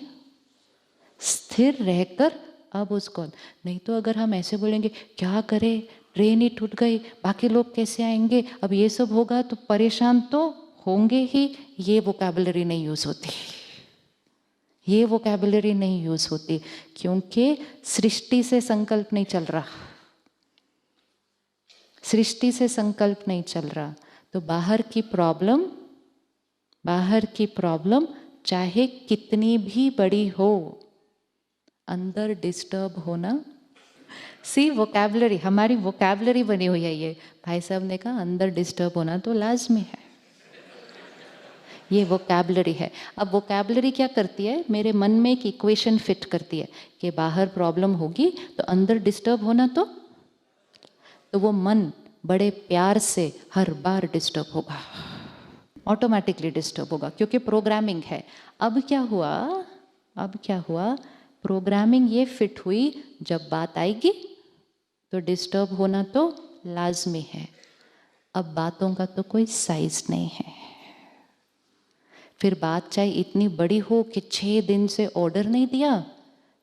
स्थिर रहकर अब उसको, नहीं तो अगर हम ऐसे बोलेंगे क्या करें, ट्रेन ही टूट गई, बाकी लोग कैसे आएंगे, अब ये सब होगा, तो परेशान तो होंगे ही। ये वोकैबुलरी नहीं यूज होती, ये वोकैबुलरी नहीं यूज होती, क्योंकि सृष्टि से संकल्प नहीं चल रहा, सृष्टि से संकल्प नहीं चल रहा। तो बाहर की प्रॉब्लम चाहे कितनी भी बड़ी हो, अंदर डिस्टर्ब होना, सी वोकैबुलरी, हमारी वोकैबुलरी बनी हुई है ये। भाई साहब ने कहा अंदर डिस्टर्ब होना तो लाजमी है, ये वोकैबुलरी है। अब वोकैबुलरी क्या करती है, मेरे मन में एक इक्वेशन फिट करती है कि बाहर प्रॉब्लम होगी तो अंदर डिस्टर्ब होना, तो वो मन बड़े प्यार से हर बार डिस्टर्ब होगा, ऑटोमेटिकली डिस्टर्ब होगा, क्योंकि प्रोग्रामिंग है। अब क्या हुआ, प्रोग्रामिंग ये फिट हुई, जब बात आएगी तो डिस्टर्ब होना तो लाजमी है। अब बातों का तो कोई साइज नहीं है, फिर बात चाहे इतनी बड़ी हो कि 6 दिन से ऑर्डर नहीं दिया,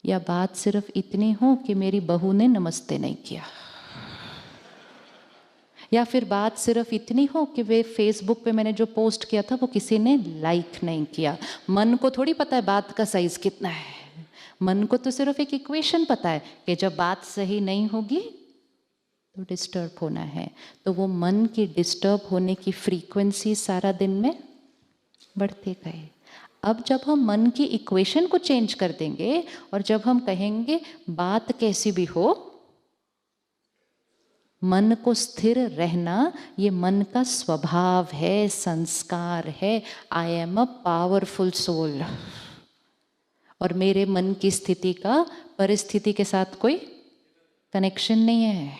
या बात सिर्फ इतनी हो कि मेरी बहू ने नमस्ते नहीं किया, या फिर बात सिर्फ इतनी हो कि वे फेसबुक पे मैंने जो पोस्ट किया था वो किसी ने लाइक नहीं किया। मन को थोड़ी पता है बात का साइज कितना है, मन को तो सिर्फ एक इक्वेशन पता है कि जब बात सही नहीं होगी तो डिस्टर्ब होना है। तो वो मन की डिस्टर्ब होने की फ्रीक्वेंसी सारा दिन में बढ़ते गए। अब जब हम मन की इक्वेशन को चेंज कर देंगे और जब हम कहेंगे बात कैसी भी हो, मन को स्थिर रहना ये मन का स्वभाव है, संस्कार है। I am a powerful soul, और मेरे मन की स्थिति का परिस्थिति के साथ कोई कनेक्शन नहीं है।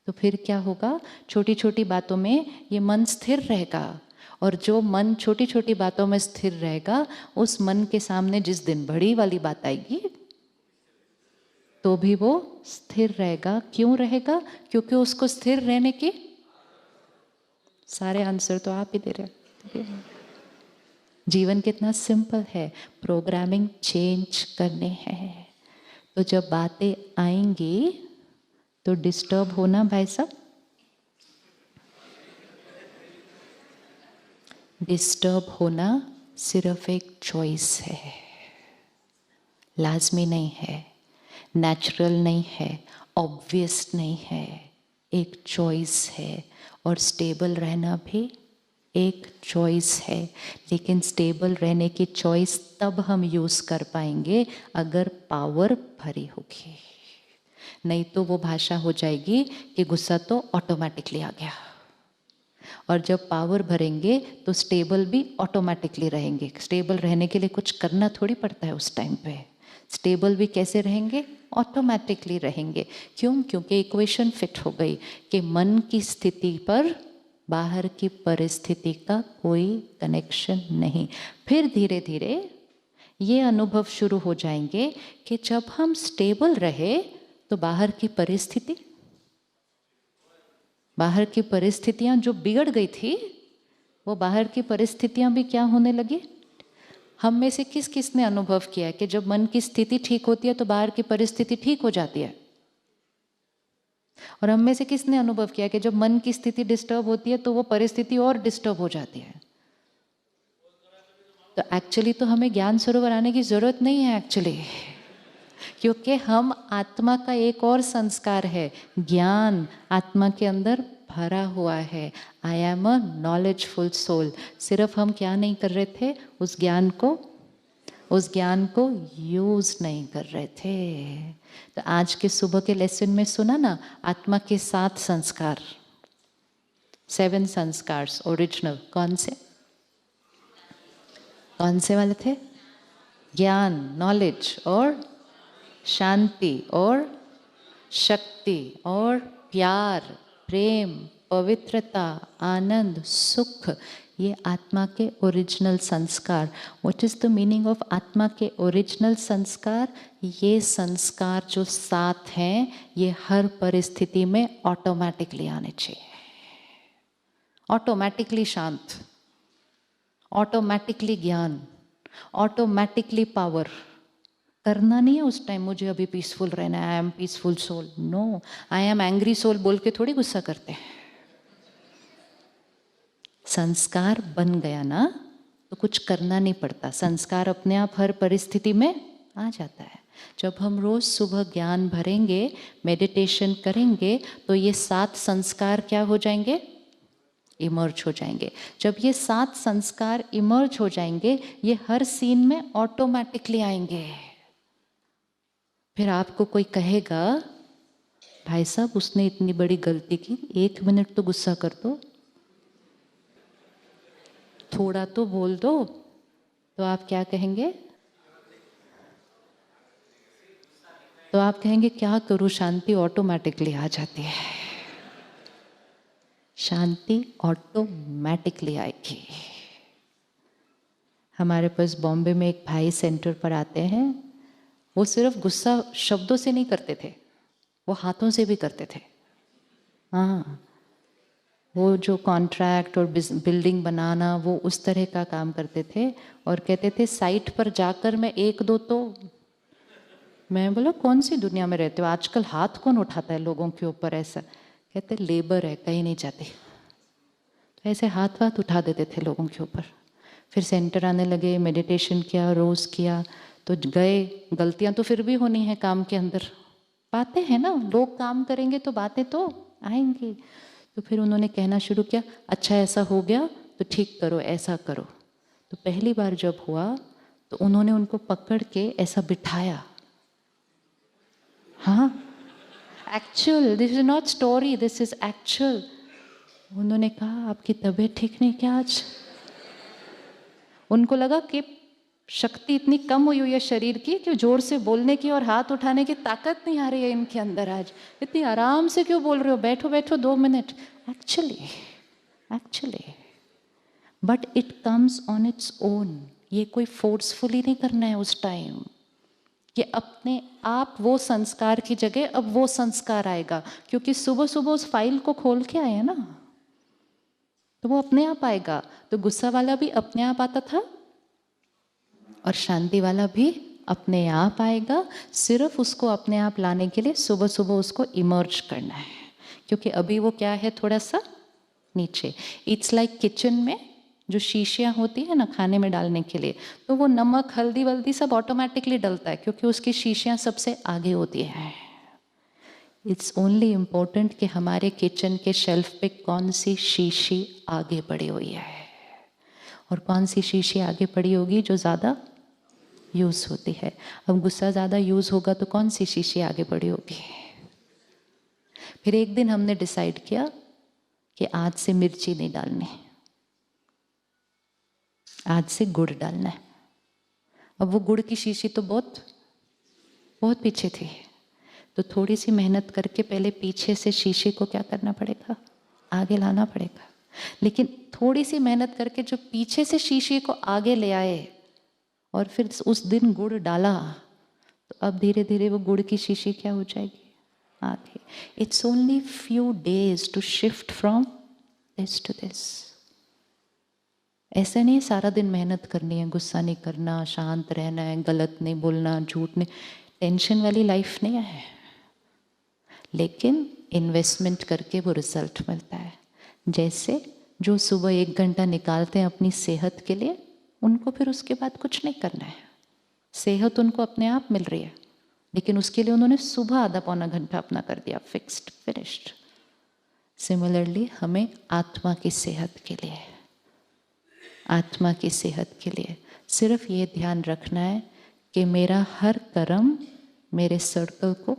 तो फिर क्या होगा, छोटी छोटी बातों में ये मन स्थिर रहेगा, और जो मन छोटी छोटी बातों में स्थिर रहेगा, उस मन के सामने जिस दिन बड़ी वाली बात आएगी तो भी वो स्थिर रहेगा। क्यों रहेगा? क्योंकि उसको स्थिर रहने की सारे आंसर तो आप ही दे रहे हैं। जीवन कितना सिंपल है, प्रोग्रामिंग चेंज करने हैं। तो जब बातें आएंगी तो डिस्टर्ब होना भाई साहब, डिस्टर्ब होना सिर्फ एक चॉइस है, लाजमी नहीं है, नेचुरल नहीं है, ऑब्वियस नहीं है, एक चॉइस है। और स्टेबल रहना भी एक चॉइस है, लेकिन स्टेबल रहने की चॉइस तब हम यूज़ कर पाएंगे अगर पावर भरी होगी। नहीं तो वो भाषा हो जाएगी कि गुस्सा तो ऑटोमेटिकली आ गया, और जब पावर भरेंगे तो स्टेबल भी ऑटोमेटिकली रहेंगे। स्टेबल रहने के लिए कुछ करना थोड़ी पड़ता है उस टाइम पे। स्टेबल भी कैसे रहेंगे? ऑटोमेटिकली रहेंगे। क्यों? क्योंकि इक्वेशन फिट हो गई कि मन की स्थिति पर बाहर की परिस्थिति का कोई कनेक्शन नहीं। फिर धीरे धीरे ये अनुभव शुरू हो जाएंगे कि जब हम स्टेबल रहे तो बाहर की परिस्थितियां जो बिगड़ गई थी, वो बाहर की परिस्थितियां भी क्या होने लगी। हम में से किस किस ने अनुभव किया है कि जब मन की स्थिति ठीक होती है तो बाहर की परिस्थिति ठीक हो जाती है? और हम में से किसने अनुभव किया कि जब मन की स्थिति डिस्टर्ब होती है तो वो परिस्थिति और डिस्टर्ब हो जाती है? तो एक्चुअली तो हमें ज्ञान सरोवर आने की जरूरत नहीं है एक्चुअली, क्योंकि हम आत्मा का एक और संस्कार है, ज्ञान आत्मा के अंदर भरा हुआ है। I am a knowledgeful soul. सिर्फ हम क्या नहीं कर रहे थे, उस ज्ञान को यूज नहीं कर रहे थे। तो आज के सुबह के लेसन में सुना ना, आत्मा के 7 संस्कार, 7 संस्कार ओरिजिनल कौन से? कौन से वाले थे? ज्ञान, नॉलेज, और शांति, और शक्ति, और प्यार, प्रेम, पवित्रता, आनंद, सुख, ये आत्मा के ओरिजिनल संस्कार। What is the meaning of आत्मा के ओरिजिनल संस्कार? ये संस्कार जो 7 हैं, ये हर परिस्थिति में ऑटोमेटिकली आने चाहिए। ऑटोमेटिकली शांत, ऑटोमेटिकली ज्ञान, ऑटोमेटिकली पावर। करना नहीं है उस टाइम मुझे अभी पीसफुल रहना है, I am peaceful soul. No, I am angry soul बोल के थोड़ी गुस्सा करते हैं। संस्कार बन गया ना तो कुछ करना नहीं पड़ता, संस्कार अपने आप हर परिस्थिति में आ जाता है। जब हम रोज सुबह ज्ञान भरेंगे, मेडिटेशन करेंगे, तो ये 7 संस्कार क्या हो जाएंगे? इमर्ज हो जाएंगे। जब ये 7 संस्कार इमर्ज हो जाएंगे, ये हर सीन में ऑटोमेटिकली आएंगे। फिर आपको कोई कहेगा, भाई साहब उसने इतनी बड़ी गलती की, 1 मिनट तो गुस्सा कर दो, थोड़ा तो बोल दो, तो आप क्या कहेंगे? तो आप कहेंगे क्या करूं, शांति ऑटोमेटिकली आ जाती है। शांति ऑटोमेटिकली आएगी। हमारे पास बॉम्बे में एक भाई सेंटर पर आते हैं, वो सिर्फ गुस्सा शब्दों से नहीं करते थे, वो हाथों से भी करते थे। हाँ, वो जो कॉन्ट्रैक्ट और बिल्डिंग बनाना, वो उस तरह का काम करते थे। और कहते थे साइट पर जाकर मैं 1-2 तो, मैं बोला कौन सी दुनिया में रहते हो, आजकल हाथ कौन उठाता है लोगों के ऊपर ऐसा? कहते लेबर है, कहीं नहीं जाती। तो ऐसे हाथ उठा देते थे लोगों के ऊपर। फिर सेंटर आने लगे, मेडिटेशन किया, रोज़ किया, तो गए। गलतियां तो फिर भी होनी है काम के अंदर, बातें हैं ना, लोग काम करेंगे तो बातें तो आएंगी। तो फिर उन्होंने कहना शुरू किया, अच्छा ऐसा हो गया तो ठीक करो, ऐसा करो। तो पहली बार जब हुआ तो उन्होंने उनको पकड़ के ऐसा बिठाया। हाँ, actual, this is not story, this is actual. उन्होंने कहा आपकी तबीयत ठीक नहीं क्या आज? उनको लगा कि शक्ति इतनी कम हुई है शरीर की कि जोर से बोलने की और हाथ उठाने की ताकत नहीं आ रही है इनके अंदर आज। इतनी आराम से क्यों बोल रहे हो, बैठो बैठो 2 minute. Actually but it comes on its own. ये कोई फोर्सफुली नहीं करना है उस टाइम, ये अपने आप वो संस्कार की जगह अब वो संस्कार आएगा। क्योंकि सुबह सुबह उस फाइल को खोल के आए हैं ना, तो वो अपने आप आएगा। तो गुस्सा वाला भी अपने आप आता था और शांति वाला भी अपने आप आएगा। सिर्फ उसको अपने आप लाने के लिए सुबह सुबह उसको इमर्ज करना है। क्योंकि अभी वो क्या है, थोड़ा सा नीचे। इट्स लाइक किचन में जो शीशियाँ होती है ना खाने में डालने के लिए, तो वो नमक हल्दी वल्दी सब ऑटोमेटिकली डलता है क्योंकि उसकी शीशियाँ सबसे आगे होती है। इट्स ओनली इम्पोर्टेंट कि हमारे किचन के शेल्फ पे कौन सी शीशी आगे पड़ी हुई है और कौन सी शीशी आगे पड़ी होगी जो ज़्यादा यूज़ होती है। अब गुस्सा ज़्यादा यूज़ होगा तो कौन सी शीशी आगे पड़ी होगी? फिर एक दिन हमने डिसाइड किया कि आज से मिर्ची नहीं डालनी, आज से गुड़ डालना है। अब वो गुड़ की शीशी तो बहुत पीछे थी, तो थोड़ी सी मेहनत करके पहले पीछे से शीशी को क्या करना पड़ेगा, आगे लाना पड़ेगा। लेकिन थोड़ी सी मेहनत करके जो पीछे से शीशी को आगे ले आए और फिर उस दिन गुड़ डाला, तो अब धीरे धीरे वो गुड़ की शीशी क्या हो जाएगी, आगे। It's only few days to shift from this to this. ऐसे नहीं सारा दिन मेहनत करनी है, गुस्सा नहीं करना, शांत रहना है, गलत नहीं बोलना, झूठ नहीं, टेंशन वाली लाइफ नहीं है। लेकिन इन्वेस्टमेंट करके वो रिजल्ट मिलता है। जैसे जो सुबह 1 घंटा निकालते हैं अपनी सेहत के लिए, उनको फिर उसके बाद कुछ नहीं करना है, सेहत उनको अपने आप मिल रही है, लेकिन उसके लिए उन्होंने सुबह आधा पौना घंटा अपना कर दिया, फिक्स्ड, फिनिश्ड। सिमिलरली हमें आत्मा की सेहत के लिए, आत्मा की सेहत के लिए सिर्फ ये ध्यान रखना है कि मेरा हर कर्म मेरे सर्कल को,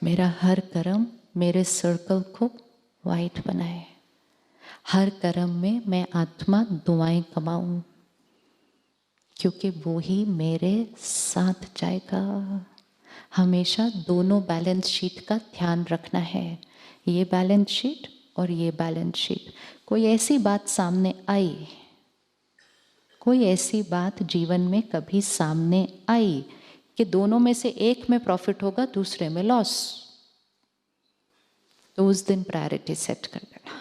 मेरा हर कर्म मेरे सर्कल को वाइट बनाए। हर कर्म में मैं आत्मा दुआएं कमाऊं, क्योंकि वो ही मेरे साथ जाएगा। हमेशा दोनों बैलेंस शीट का ध्यान रखना है, ये बैलेंस शीट और ये बैलेंस शीट। कोई ऐसी बात सामने आई, कोई ऐसी बात जीवन में कभी सामने आई कि दोनों में से एक में प्रॉफिट होगा, दूसरे में लॉस, तो उस दिन प्रायोरिटी सेट कर देना।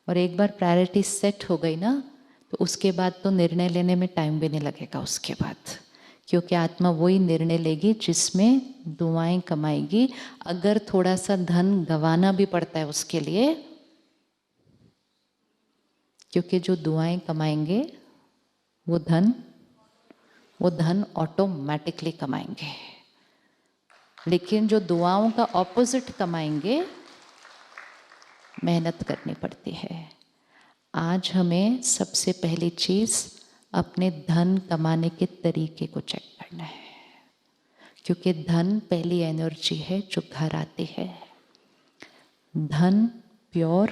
और एक बार प्रायोरिटी सेट हो गई ना, तो उसके बाद तो निर्णय लेने में टाइम भी नहीं लगेगा उसके बाद, क्योंकि आत्मा वही निर्णय लेगी जिसमें दुआएं कमाएगी। अगर थोड़ा सा धन गंवाना भी पड़ता है उसके लिए, क्योंकि जो दुआएं कमाएंगे वो धन ऑटोमेटिकली कमाएंगे। लेकिन जो दुआओं का ऑपोजिट कमाएंगे, मेहनत करनी पड़ती है। आज हमें सबसे पहली चीज़ अपने धन कमाने के तरीके को चेक करना है, क्योंकि धन पहली एनर्जी है जो घर आती है। धन प्योर,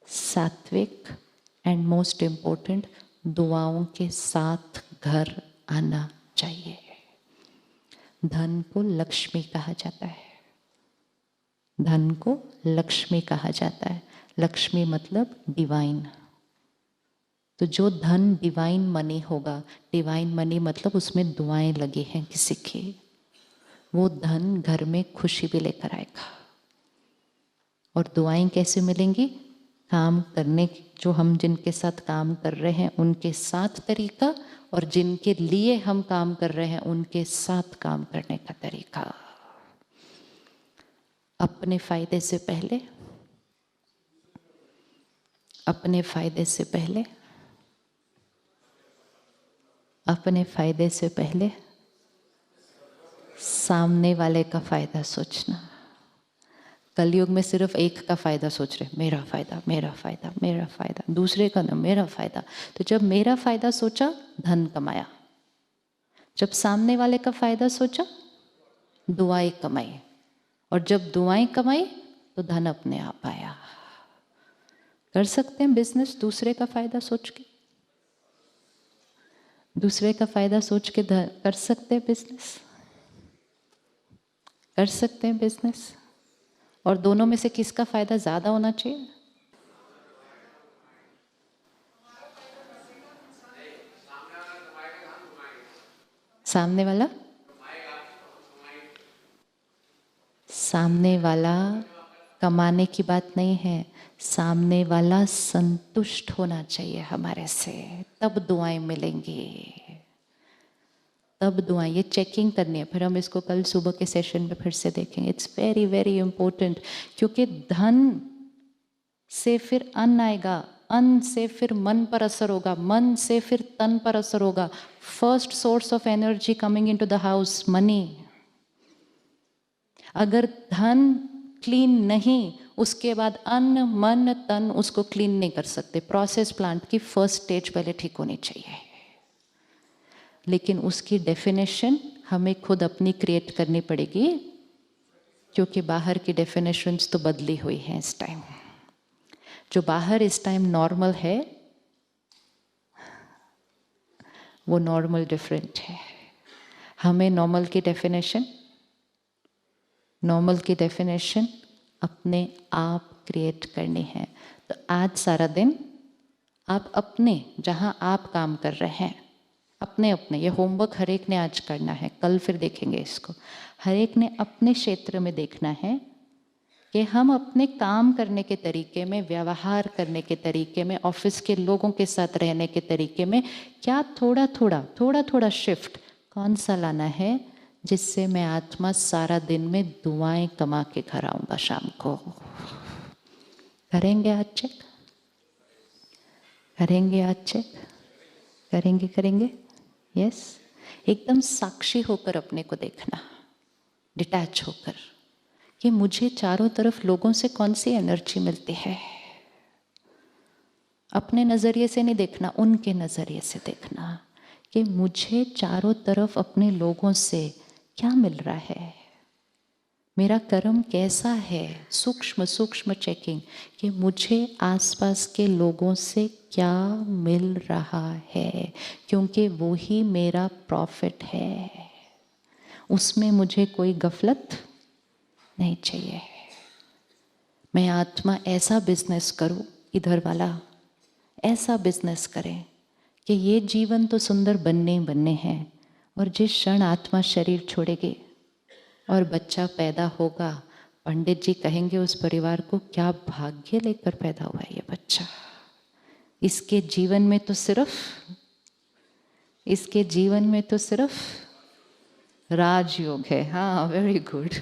सात्विक एंड मोस्ट इम्पोर्टेंट दुआओं के साथ घर आना चाहिए। धन को लक्ष्मी कहा जाता है, धन को लक्ष्मी कहा जाता है। लक्ष्मी मतलब डिवाइन। तो जो धन डिवाइन मनी होगा, डिवाइन मनी मतलब उसमें दुआएं लगी हैं किसी की, वो धन घर में खुशी भी लेकर आएगा। और दुआएं कैसे मिलेंगी? काम करने, जो हम जिनके साथ काम कर रहे हैं उनके साथ तरीका, और जिनके लिए हम काम कर रहे हैं उनके साथ काम करने का तरीका। अपने फायदे से पहले, अपने फायदे से पहले, अपने फायदे से पहले सामने वाले का फायदा सोचना। कलयुग में सिर्फ एक का फायदा सोच रहे, मेरा फायदा, मेरा फायदा, मेरा फायदा, दूसरे का ना मेरा फायदा। तो जब मेरा फायदा सोचा, धन कमाया। जब सामने वाले का फायदा सोचा, दुआएं कमाई। और जब दुआएं कमाई तो धन अपने आप आया। कर सकते हैं बिजनेस दूसरे का फायदा सोच के, दूसरे का फायदा सोच के कर सकते हैं बिजनेस, कर सकते हैं बिजनेस। और दोनों में से किसका फायदा ज्यादा होना चाहिए? सामने वाला, सामने वाला कमाने की बात नहीं है, सामने वाला संतुष्ट होना चाहिए हमारे से, तब दुआएं मिलेंगी, तब दुआएं। ये चेकिंग करनी है, फिर हम इसको कल सुबह के सेशन में फिर से देखेंगे। इट्स वेरी वेरी इंपॉर्टेंट, क्योंकि धन से फिर अन्न आएगा, अन्न से फिर मन पर असर होगा, मन से फिर तन पर असर होगा। First source of energy coming into the house, money. अगर धन क्लीन नहीं, उसके बाद अन्न मन तन उसको क्लीन नहीं कर सकते। प्रोसेस प्लांट की फर्स्ट स्टेज पहले ठीक होनी चाहिए, लेकिन उसकी डेफिनेशन हमें खुद अपनी क्रिएट करनी पड़ेगी, क्योंकि बाहर की डेफिनेशंस तो बदली हुई हैं इस टाइम। जो बाहर इस टाइम नॉर्मल है, वो नॉर्मल डिफरेंट है। हमें नॉर्मल की डेफिनेशन अपने आप क्रिएट करनी है। तो आज सारा दिन आप अपने, जहाँ आप काम कर रहे हैं, अपने अपने, ये होमवर्क हर एक ने आज करना है, कल फिर देखेंगे इसको। हर एक ने अपने क्षेत्र में देखना है कि हम अपने काम करने के तरीके में, व्यवहार करने के तरीके में, ऑफिस के लोगों के साथ रहने के तरीके में क्या थोड़ा थोड़ा शिफ्ट कौन सा लाना है, जिससे मैं आत्मा सारा दिन में दुआएं कमा के घर आऊँगा शाम को। करेंगे आज चेक, करेंगे आज चेक, करेंगे यस। एकदम साक्षी होकर अपने को देखना, डिटैच होकर, कि मुझे चारों तरफ लोगों से कौन सी एनर्जी मिलती है। अपने नज़रिए से नहीं देखना, उनके नज़रिए से देखना कि मुझे चारों तरफ अपने लोगों से क्या मिल रहा है। मेरा कर्म कैसा है, सूक्ष्म सूक्ष्म चेकिंग कि मुझे आसपास के लोगों से क्या मिल रहा है, क्योंकि वो ही मेरा प्रॉफिट है, उसमें मुझे कोई गफलत नहीं चाहिए। मैं आत्मा ऐसा बिजनेस करूं, इधर वाला ऐसा बिजनेस करें कि ये जीवन तो सुंदर बनने बनने हैं, और जिस क्षण आत्मा शरीर छोड़ेगी और बच्चा पैदा होगा, पंडित जी कहेंगे उस परिवार को, क्या भाग्य लेकर पैदा हुआ है ये बच्चा, इसके जीवन में तो सिर्फ राजयोग है। हाँ, वेरी गुड।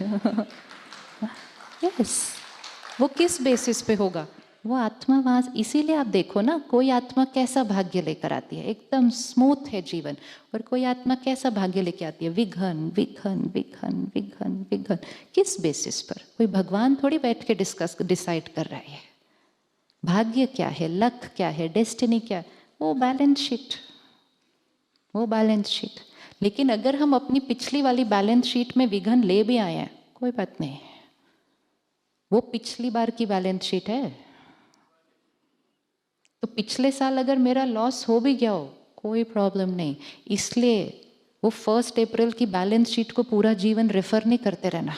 यस, वो किस बेसिस पे होगा, वो आत्मा वहाँ, इसीलिए आप देखो ना, कोई आत्मा कैसा भाग्य लेकर आती है, एकदम स्मूथ है जीवन, और कोई आत्मा कैसा भाग्य लेकर आती है, विघन विघन विघन विघन विघन। किस बेसिस पर? कोई भगवान थोड़ी बैठ के डिसाइड कर रहा है भाग्य क्या है, लक क्या है, डेस्टिनी क्या है, वो बैलेंस शीट। लेकिन अगर हम अपनी पिछली वाली बैलेंस शीट में विघन ले भी आए हैं, कोई बात नहीं, वो पिछली बार की बैलेंस शीट है। तो पिछले साल अगर मेरा लॉस हो भी गया हो, कोई प्रॉब्लम नहीं, इसलिए वो 1 अप्रैल की बैलेंस शीट को पूरा जीवन रेफर नहीं करते रहना।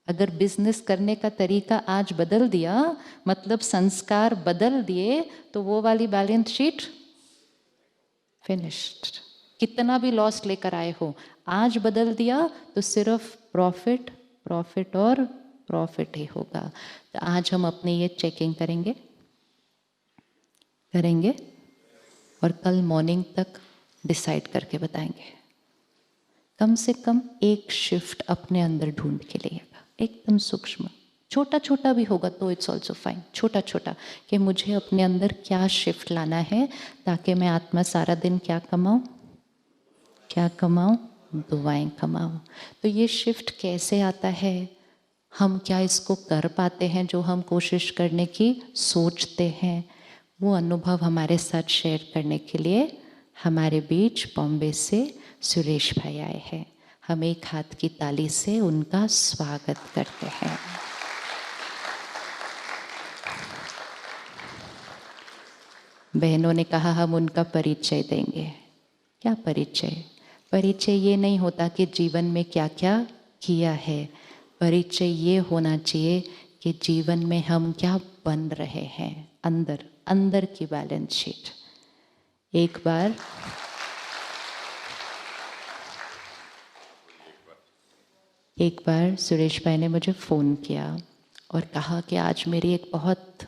अगर बिजनेस करने का तरीका आज बदल दिया, मतलब संस्कार बदल दिए, तो वो वाली बैलेंस शीट फिनिश्ड। कितना भी लॉस लेकर आए हो, आज बदल दिया तो सिर्फ प्रॉफिट प्रॉफिट और प्रॉफिट ही होगा। तो आज हम अपनी ये चेकिंग करेंगे और कल मॉर्निंग तक डिसाइड करके बताएंगे। कम से कम एक शिफ्ट अपने अंदर ढूंढ के लाइएगा, एकदम सूक्ष्म, छोटा छोटा भी होगा तो इट्स ऑल्सो फाइन, छोटा छोटा, कि मुझे अपने अंदर क्या शिफ्ट लाना है, ताकि मैं आत्मा सारा दिन क्या कमाऊं, दुआएं कमाऊं। तो ये शिफ्ट कैसे आता है, हम क्या इसको कर पाते हैं जो हम कोशिश करने की सोचते हैं, वो अनुभव हमारे साथ शेयर करने के लिए हमारे बीच बॉम्बे से सुरेश भाई आए हैं। हम एक हाथ की ताली से उनका स्वागत करते हैं। बहनों ने कहा हम उनका परिचय देंगे। क्या परिचय? परिचय ये नहीं होता कि जीवन में क्या क्या किया है, परिचय ये होना चाहिए कि जीवन में हम क्या बन रहे हैं, अंदर की बैलेंस शीट। एक बार सुरेश भाई ने मुझे फ़ोन किया और कहा कि आज मेरी एक बहुत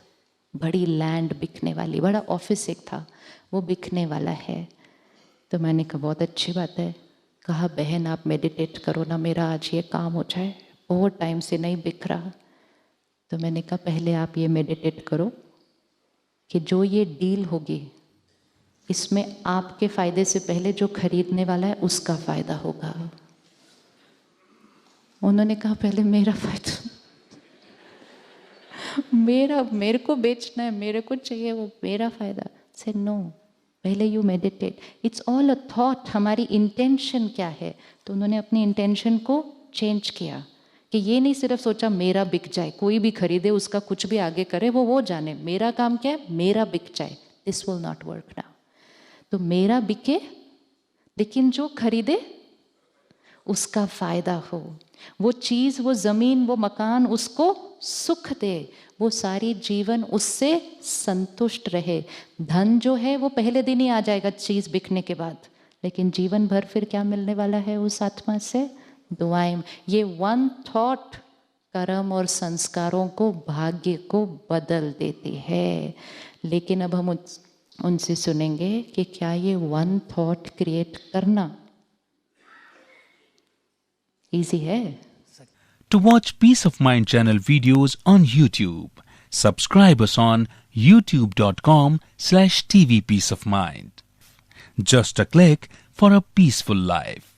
बड़ी लैंड बिकने वाली, बड़ा ऑफिस एक था, वो बिकने वाला है। तो मैंने कहा बहुत अच्छी बात है। कहा बहन आप मेडिटेट करो ना, मेरा आज ये काम हो जाए, बहुत टाइम से नहीं बिक रहा। तो मैंने कहा पहले आप ये मेडिटेट करो कि जो ये डील होगी इसमें आपके फ़ायदे से पहले जो खरीदने वाला है उसका फ़ायदा होगा। उन्होंने कहा पहले मेरा फ़ायदा, मेरे को बेचना है, मेरे को चाहिए वो मेरा फ़ायदा। से नो, पहले you meditate, it's all a thought, हमारी इंटेंशन क्या है। तो उन्होंने अपनी इंटेंशन को चेंज किया कि ये नहीं सिर्फ सोचा मेरा बिक जाए, कोई भी खरीदे उसका कुछ भी आगे करे वो जाने, मेरा काम क्या है, मेरा बिक जाए, this will not work now. तो मेरा बिके लेकिन जो खरीदे उसका फायदा हो, वो चीज़, वो ज़मीन, वो मकान उसको सुख दे, वो सारी जीवन उससे संतुष्ट रहे। धन जो है वो पहले दिन ही आ जाएगा चीज़ बिकने के बाद, लेकिन जीवन भर फिर क्या मिलने वाला है उस आत्मा से? दुआएं। ये वन थॉट कर्म और संस्कारों को, भाग्य को बदल देती है। लेकिन अब हम उनसे सुनेंगे कि क्या ये वन थॉट क्रिएट करना इजी है? To watch Peace of Mind channel videos on YouTube, subscribe us on youtube.com/tvpeaceofmind. Just a click for a peaceful life.